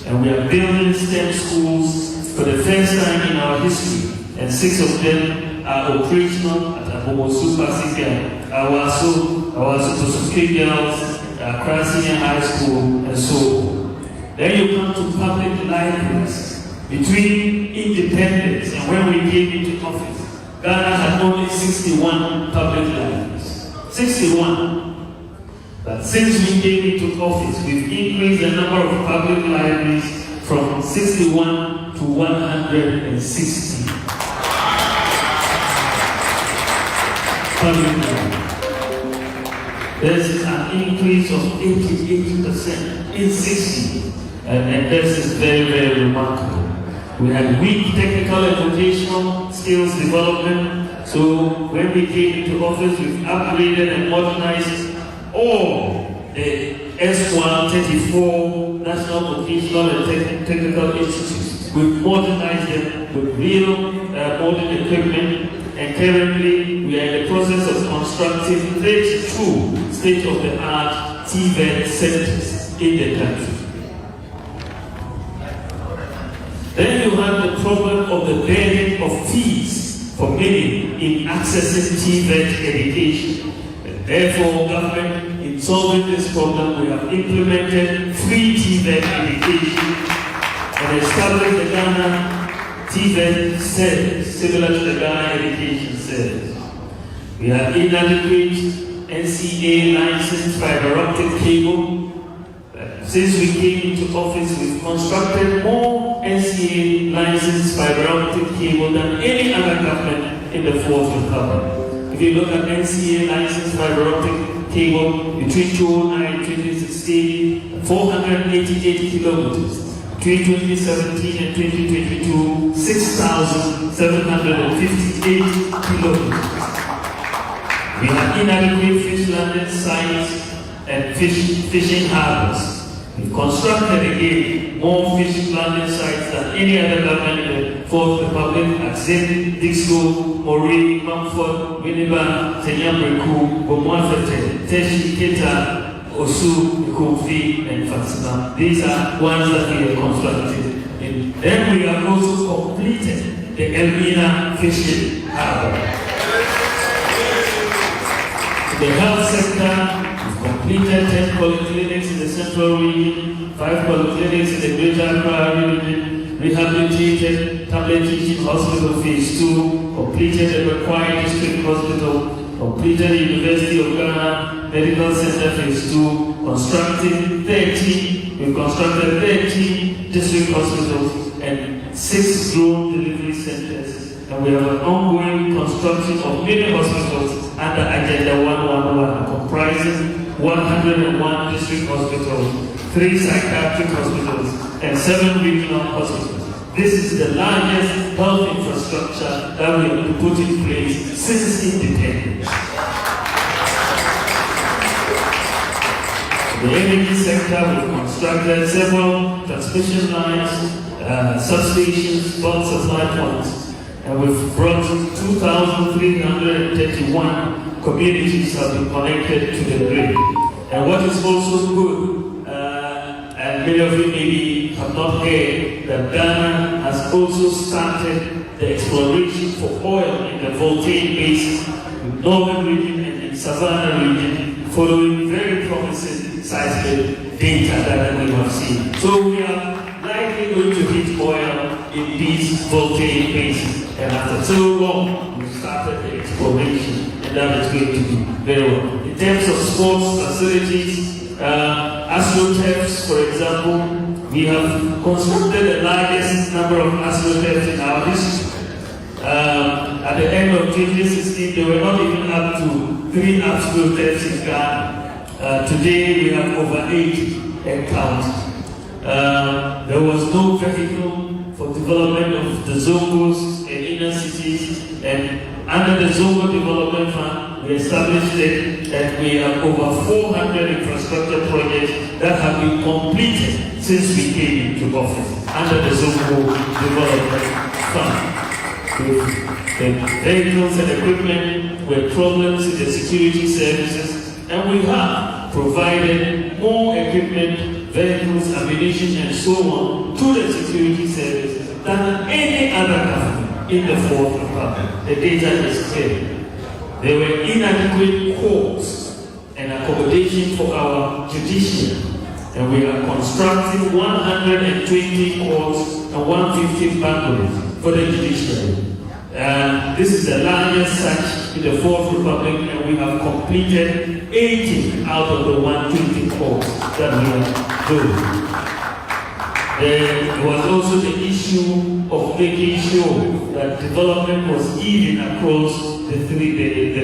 And we are building STEM schools for the first time in our history, and 6 of them are operational at Abomo Super Senior, our Super Girls, Accra Senior High School, and so on. Then you come to public libraries. Between independence and when we came into office, Ghana had only 61 public libraries. 61. But since we came into office, we've increased the number of public libraries from 61 to 160. Public libraries. There's an increase of 80% in 60. And this is very remarkable. We had weak technical and vocational skills development. So when we came into office, we've upgraded and modernized all the S1 34 National Vocational and Technical Institutes. We've modernized them with real modern equipment, and currently we are in the process of constructing 32 state-of-the-art TVET centers in the country. Then you have the problem of the burden of fees for many in accessing TVET education. And therefore, government, in solving this problem, we have implemented free TVET education and established the Ghana TVET service, similar to the Ghana Education Service. We have inadequate NCA licensed fiber optic cable. Since we came into office, we've constructed more NCA licensed fiber optic cable than any other government in the Fourth Republic. If you look at NCA licensed fiber optic cable between 2009 and 2016, 488 kilometers. Between 2017 and 2022, 6,758 kilometers. We have inadequate fish landing sites and fishing harbors. We've constructed again more fish landing sites than any other government in the Fourth Republic at Zim, Dixco, Mori, Mumford, Winneba, Tenyamreku, Bomwafete, Teshi, Keta, Osu, Kofi, and Fatima. These are ones that we have constructed. And then we have also completed the Elmina Fishing Harbor. The health sector, we've completed 10 polyclinics in the central region, 5 polyclinics in the greater Accra region, rehabilitated Tablet Teaching Hospital Phase 2, completed the required district hospital, completed the University of Ghana Medical Center Phase 2, we've constructed 13 district hospitals and 6 drone delivery centers. And we have an ongoing construction of many hospitals under Agenda 111, comprising 101 district hospitals, 3 psychiatric hospitals, and 7 regional hospitals. This is the largest health infrastructure that we have put in place since independence. In the energy sector, we've constructed several transmission lines, substations, bulk supply points. And we've brought 2,331 communities have been connected to the grid. And what is also good, and many of you maybe have not heard, that Ghana has also started the exploration for oil in the Volcanic Basin, in Northern region and in Savannah region, following very promising seismic data that we have seen. So we are likely going to hit oil in these volcanic basins. And after so long, we started the exploration, and that is going to be very well. In terms of sports facilities, astroturfs, for example, we have constructed the largest number of astroturfs in our district. At the end of 2016, there were not even up to 3 astroturfs in Ghana. Today, we have over 80 and counting. There was no vehicle for development of the Zongos in inner cities, and under the Zongo Development Fund, we established it, and we have over 400 infrastructure projects that have been completed since we came into office under the Zongo Development Fund. With the vehicles and equipment were problems in the security services, and we have provided more equipment, vehicles, ammunition, and so on to the security service than any other government in the Fourth Republic. The data is clear. There were inadequate courts and accommodation for our judiciary, and we are constructing 120 courts and 150 bungalows for the judiciary. This is the largest such in the Fourth Republic, and we have completed 80 out of the 120 courts that we are doing. There was also the issue of making sure that development was even across the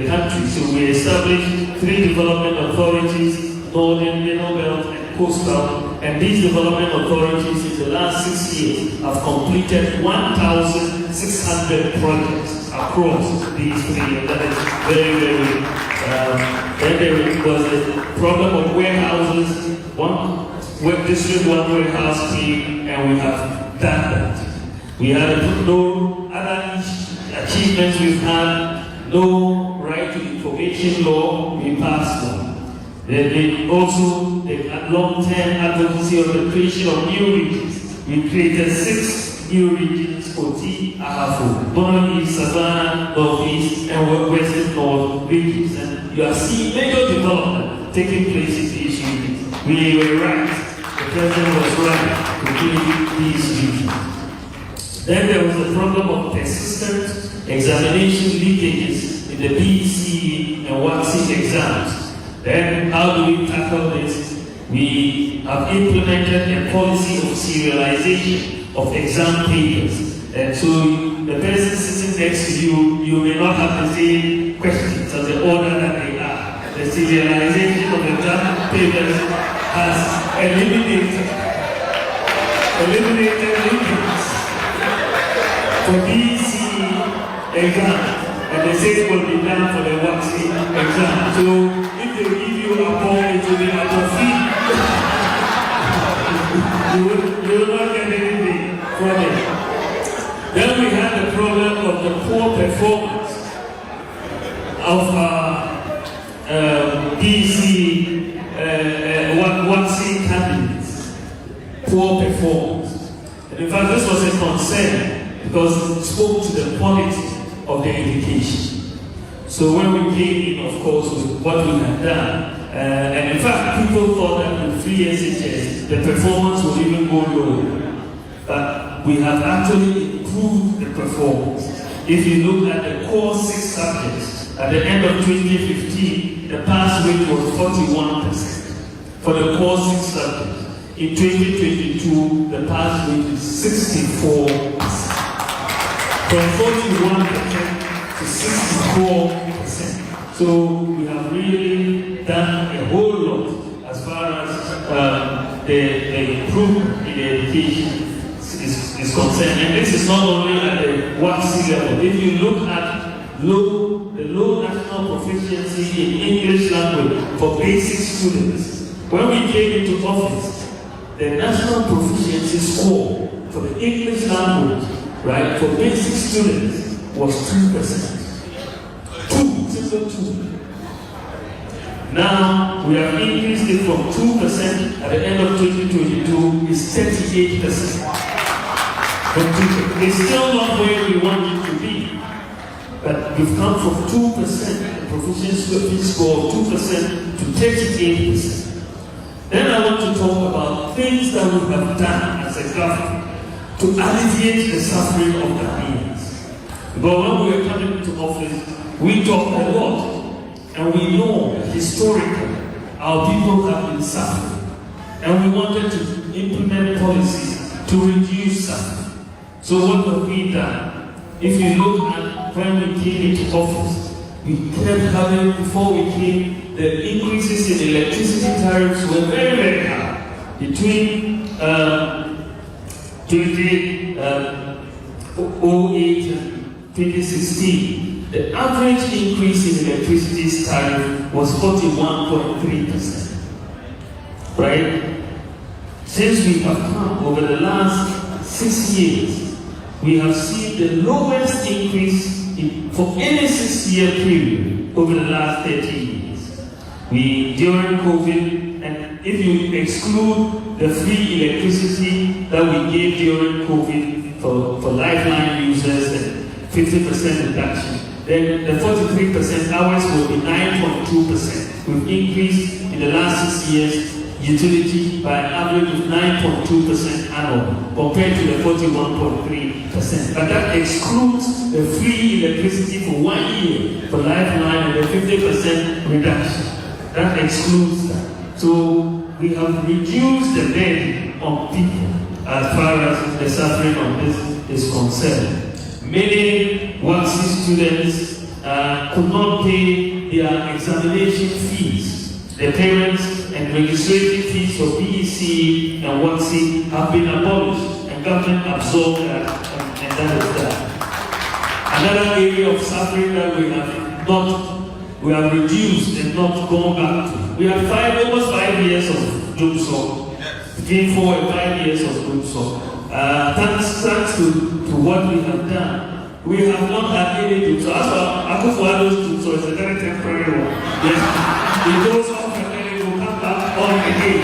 country. So we established 3 development authorities, Northern, Middle Belt, and Coastal. And these development authorities in the last 6 years have completed 1,600 projects across these 3. And that is very, very Then there was a problem of warehouses. One district, one warehouse came, and we have done that. We had no other achievements we've had, no right to information law, we passed them. Then also the long-term advocacy of the creation of new regions. We created 6 new regions: Oti, Ahafo, Bono East, Savannah, Northeast, and Western North regions. And you are seeing major development taking place in these regions. We were right. The president was right to create these regions. Then there was a problem of persistent examination leakages in the BEC and WACC exams. Then how do we tackle this? We have implemented a policy of serialization of exam papers. And so the person sitting next to you, you may not have the same questions or the order that they are. The serialization of exam papers has eliminated leakages for BEC exam, and the same will be done for the WACC exam. So if they give you a ball, it will be a trophy. you will not get anything from it. Then we had the problem of the poor performance of BEC WACC candidates. Poor performance. And in fact, this was a concern because it spoke to the quality of the education. So when we came in, of course, with what we had done, and in fact, people thought that with 3 SHS, the performance would even go lower. But we have actually improved the performance. If you look at the core 6 subjects, at the end of 2015, the pass rate was 41% for the core 6 subjects. In 2022, the pass rate is 64%. From 41% to 64%. So we have really done a whole lot as far as the improvement in the education is concerned. And this is not only at the WACC level. If you look at the low national proficiency in English language for basic students, when we came into office, the national proficiency score for the English language, right, for basic students was 2%. 2. Now we have increased it from 2% at the end of 2022 is 38%. But it's still not where we want it to be. But we've come from 2%, the proficiency score of 2% to 38%. Then I want to talk about things that we have done as a government to alleviate the suffering of Ghanaians. But when we were coming into office, we talked a lot, and we know that historically our people have been suffering, and we wanted to implement policies to reduce suffering. So what have we done? If you look at when we came into office, we kept having, before we came, the increases in electricity tariffs were very, very high. Between 2008 and 2016, the average increase in electricity tariff was 41.3%. Right? Since we have come over the last 6 years, we have seen the lowest increase for any 6-year period over the last 30 years. During COVID, and if you exclude the free electricity that we gave during COVID for lifeline users and 50% reduction, then the 43% ours will be 9.2%. We've increased in the last 6 years utility by an average of 9.2% annual compared to the 41.3%. But that excludes the free electricity for 1 year for lifeline and the 50% reduction. That excludes that. So we have reduced the burden on people as far as the suffering of this is concerned. Many WACC students could not pay their examination fees. The parents and registration fees for BEC and WACC have been abolished, and government absorbed that, and that is that. Another area of suffering that we have not we have reduced and not gone back to. We have almost 5 years of doom song, between 4 and 5 years of doom song. Thanks to what we have done, we have not had any doom song. As for Akufuado's doom song, it's a very temporary one. Yes, it goes off and then it will come back on again.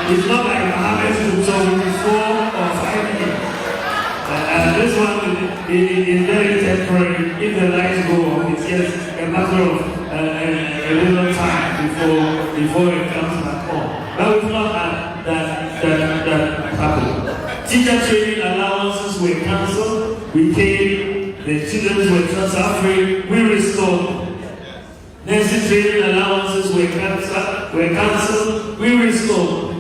It's not like Mohammed's doom song with 4 or 5 years. This one is very temporary. If the lights go on, it's just a matter of a little time before it comes back on. But we've not had that happen. Teacher training allowances were cancelled. We paid the students were transferred. We restored them. Nursing training allowances were cancelled. We restored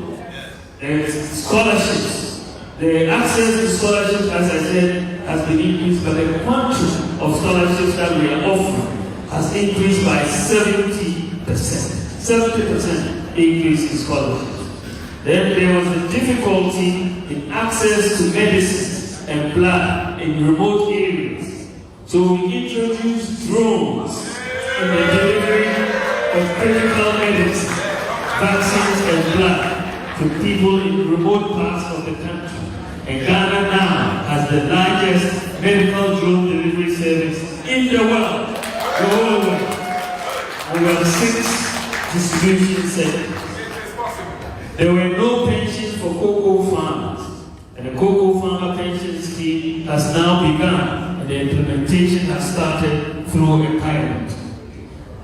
them. Scholarships. The access to scholarships, as I said, has been increased, but the quantum of scholarships that we are offering has increased by 70%. 70% increase in scholarships. Then there was a difficulty in access to medicines and blood in remote areas. So we introduced drones in the delivery of critical medicines, vaccines and blood to people in remote parts of the country. And Ghana now has the largest medical drone delivery service in the world. The whole world. And we have 6 distribution centers. There were no pensions for cocoa farmers. And the cocoa farmer pension scheme has now begun. And the implementation has started through a pilot.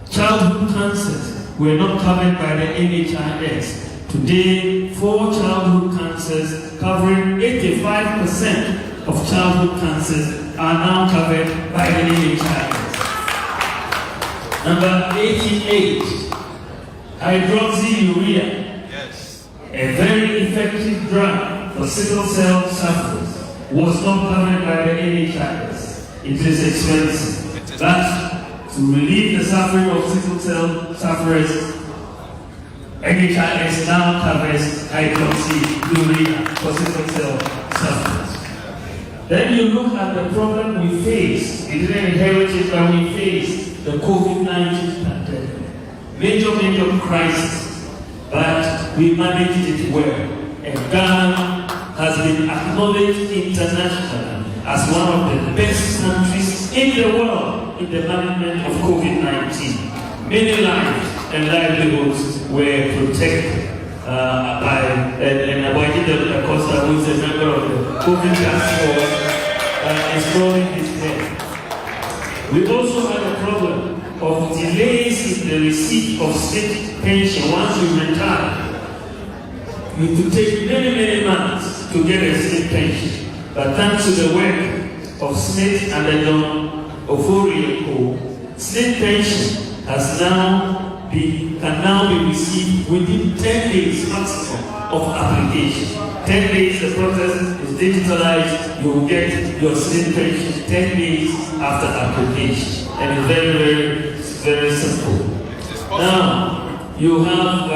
Childhood cancers were not covered by the NHIS. Today, 4 childhood cancers covering 85% of childhood cancers are now covered by the NHIS. Number 88, hydroxyurea, a very effective drug for sickle cell sufferers, was not covered by the NHIS. It is expensive. But to relieve the suffering of sickle cell sufferers, NHIS now covers hydroxyurea for sickle cell sufferers. Then you look at the problem we face. We didn't inherit it, but we faced the COVID-19 pandemic. Major crisis, but we managed it well. And Ghana has been acknowledged internationally as one of the best countries in the world in the management of COVID-19. Many lives and livelihoods were protected by Aboyede Acosta, who is a member of the COVID task force, installing his head. We also had a problem of delays in the receipt of state pension once you retire. It could take many months to get a state pension. But thanks to the work of Smith and the John Ofori Co., state pension can now be received within 10 days maximum of application. 10 days, the process is digitalized, you will get your state pension 10 days after application. And it's very simple. Now, you have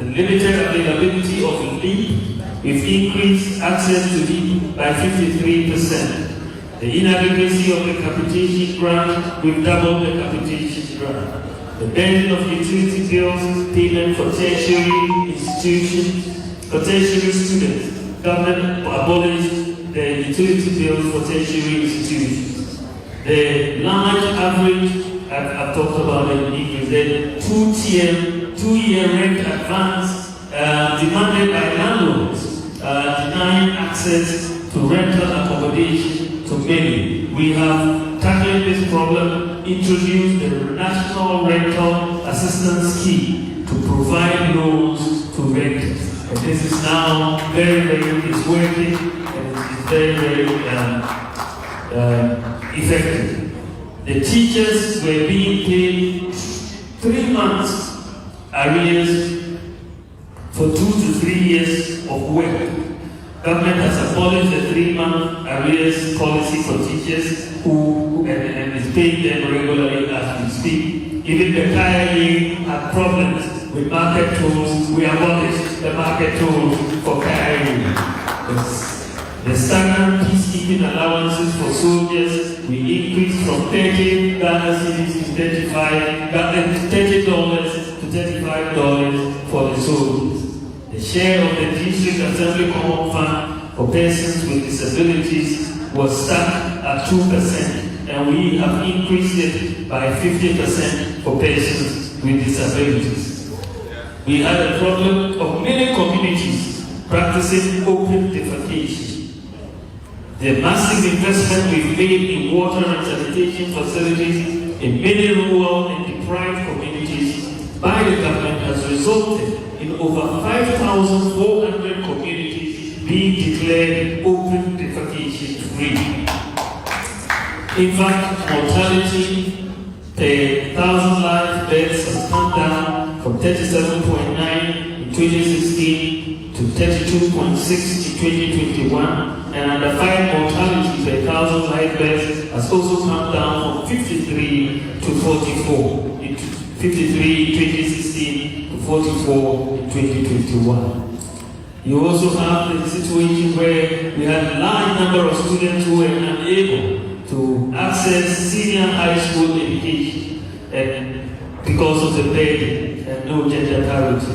the limited availability of leave. We've increased access to leave by 53%. The inadequacy of the capitation grant, we've doubled the capitation grant. The burden of utility bills, payment for tertiary institutions, for tertiary students. Government abolished the utility bills for tertiary institutions. The large average, I've talked about it, is the two-year rent advance demanded by landlords, denying access to rental accommodation to many. We have tackled this problem, introduced the National Rental Assistance Scheme to provide loans to renters. And this is now it's working, and it's very effective. The teachers were being paid 3 months arrears for 2 to 3 years of work. Government has abolished the 3-month arrears policy for teachers and is paying them regularly as we speak. Even the KIA had problems with market tools. We abolished the market tools for KIA. The standard peacekeeping allowances for soldiers we increased from 30 Ghana cedis to $30 to $35 for the soldiers. The share of the District Assembly Common Fund for persons with disabilities was stuck at 2%, and we have increased it by 50% for persons with disabilities. We had a problem of many communities practicing open defecation. The massive investment we've made in water and sanitation facilities in many rural and deprived communities by the government has resulted in over 5,400 communities being declared open defecation free. In fact, mortality per 1,000 live births has come down from 37.9 in 2016 to 32.6 in 2021. And under 5 mortality per 1,000 live births has also come down from 53 to 44 in 53 in 2016 to 44 in 2021. You also have the situation where we have a large number of students who were unable to access senior high school education because of the burden and no gender parity.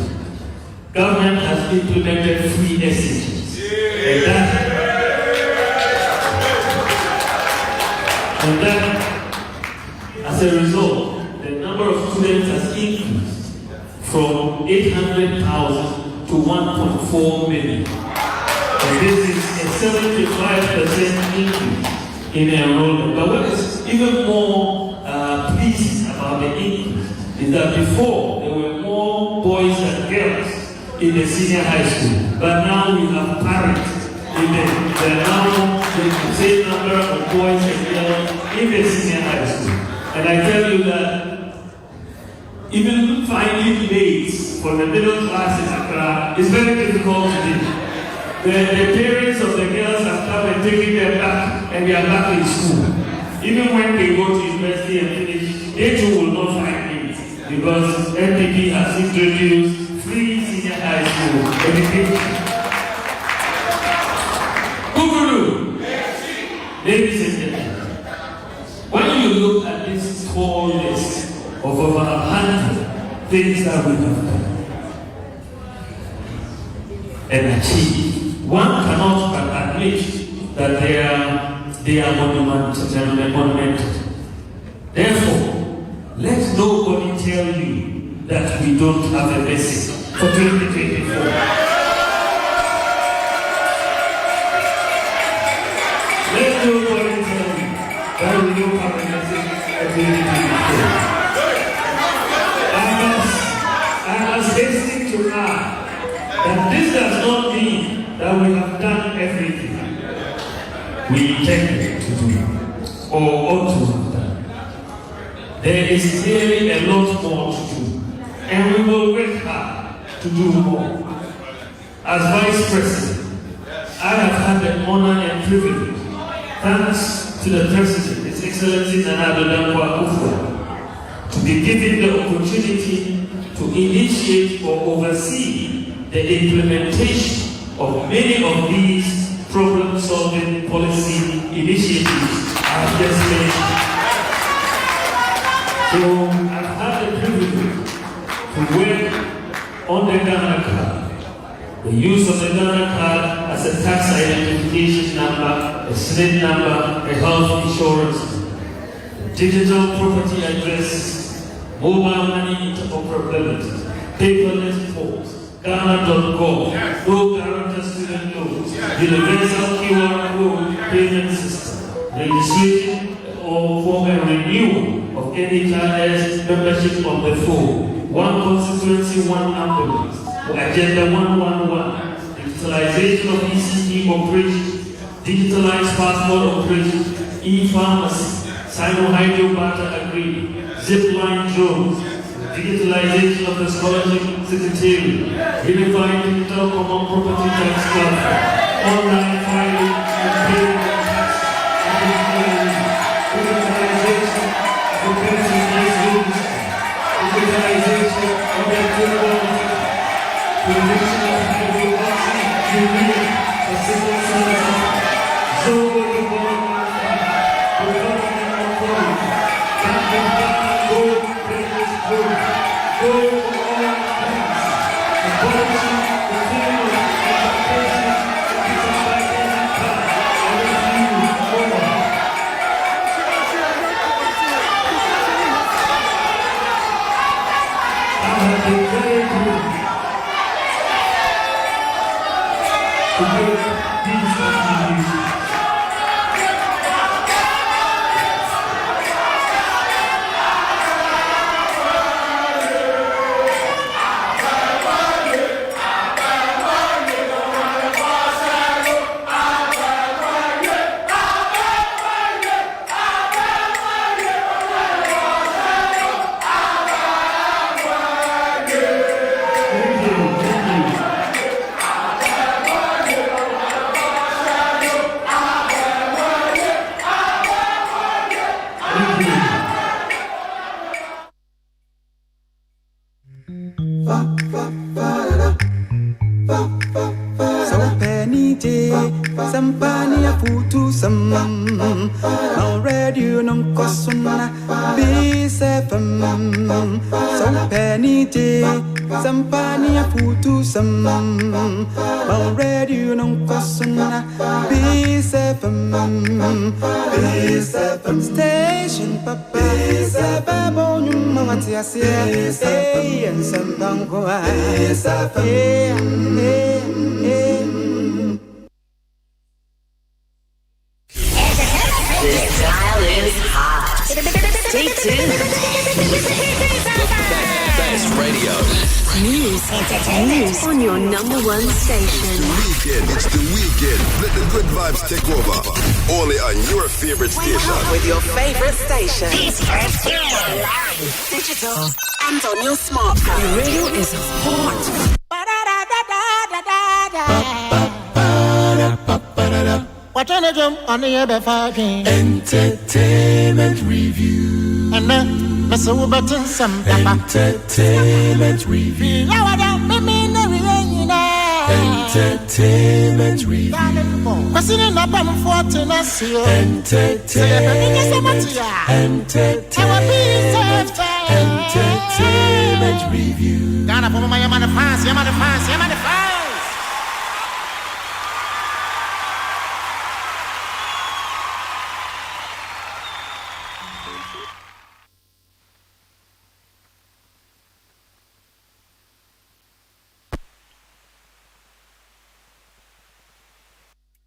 Government has implemented free SHs, and that, as a result, the number of students has increased from 800,000 to 1.4 million. And this is a 75% increase in enrollment. But what is even more pleasing about the increase is that before there were more boys than girls in the senior high school, but now we have parity. There are now the same number of boys and girls in the senior high school. And I tell you that even finding mates for the middle class in Accra is very difficult to do. The parents of the girls have come and taken them back, and they are back in school. Even when they go to university and finish, they too will not find mates because NPP has introduced free senior high school education. Ladies and gentlemen, when you look at this tall list of over 100 things that we have done and achieved, one cannot but admit that they are monumental. Therefore, let nobody tell you that we don't have a message for 2024. Let nobody tell me that we don't have a message for 2024. I must hasten to add that this does not mean that we have done everything we intended to do or ought to have done. There is clearly a lot more to do, and we will work hard to do more. As Vice President, I have had the honor and privilege, thanks to the President, His Excellency Nana Addo Dankwa, to be given the opportunity to initiate or oversee the implementation of many of these problem-solving policy initiatives I have just mentioned. So I've had the privilege to work on the Ghana card, the use of the Ghana card as a tax identification number, a SNID number, a health insurance, digital property addresses, mobile money interoperability, paperless forms, Ghana.gov, no guarantor student loans, universal QR code payment system, registration or for a renewal of any child's membership on the phone, one constituency, one ambulance, Agenda 111, digitalization of ECG operations, digitalized passport operations, e-pharmacy, Sino-Hydro-Barter agreement, zipline drones, digitalization of the scholarship secretariat, unified digital common property tax platform, online filing and payment tax, digitalization of the pension rules, digitalization of the criminal provision of hydroxy, unique for civil service. Sampania futu sam already you non kosuna BSFM so penny day Sampania futu sam already you non kosuna BSFM station papa BSFM bonyum mawati asia and sambango Stay tuned. Best radio. News on your number one station. It's the weekend. Let the good vibes take over. Only on your favorite station. With your favorite station. Live, digital, and on your smartphone. The radio is hot. Watching the jump on the other fucking Entertainment review. and then Mr. Button some Entertainment review. Entertainment review. Question in a bum for Tennessee. Entertainment review. Ghana for my man of France,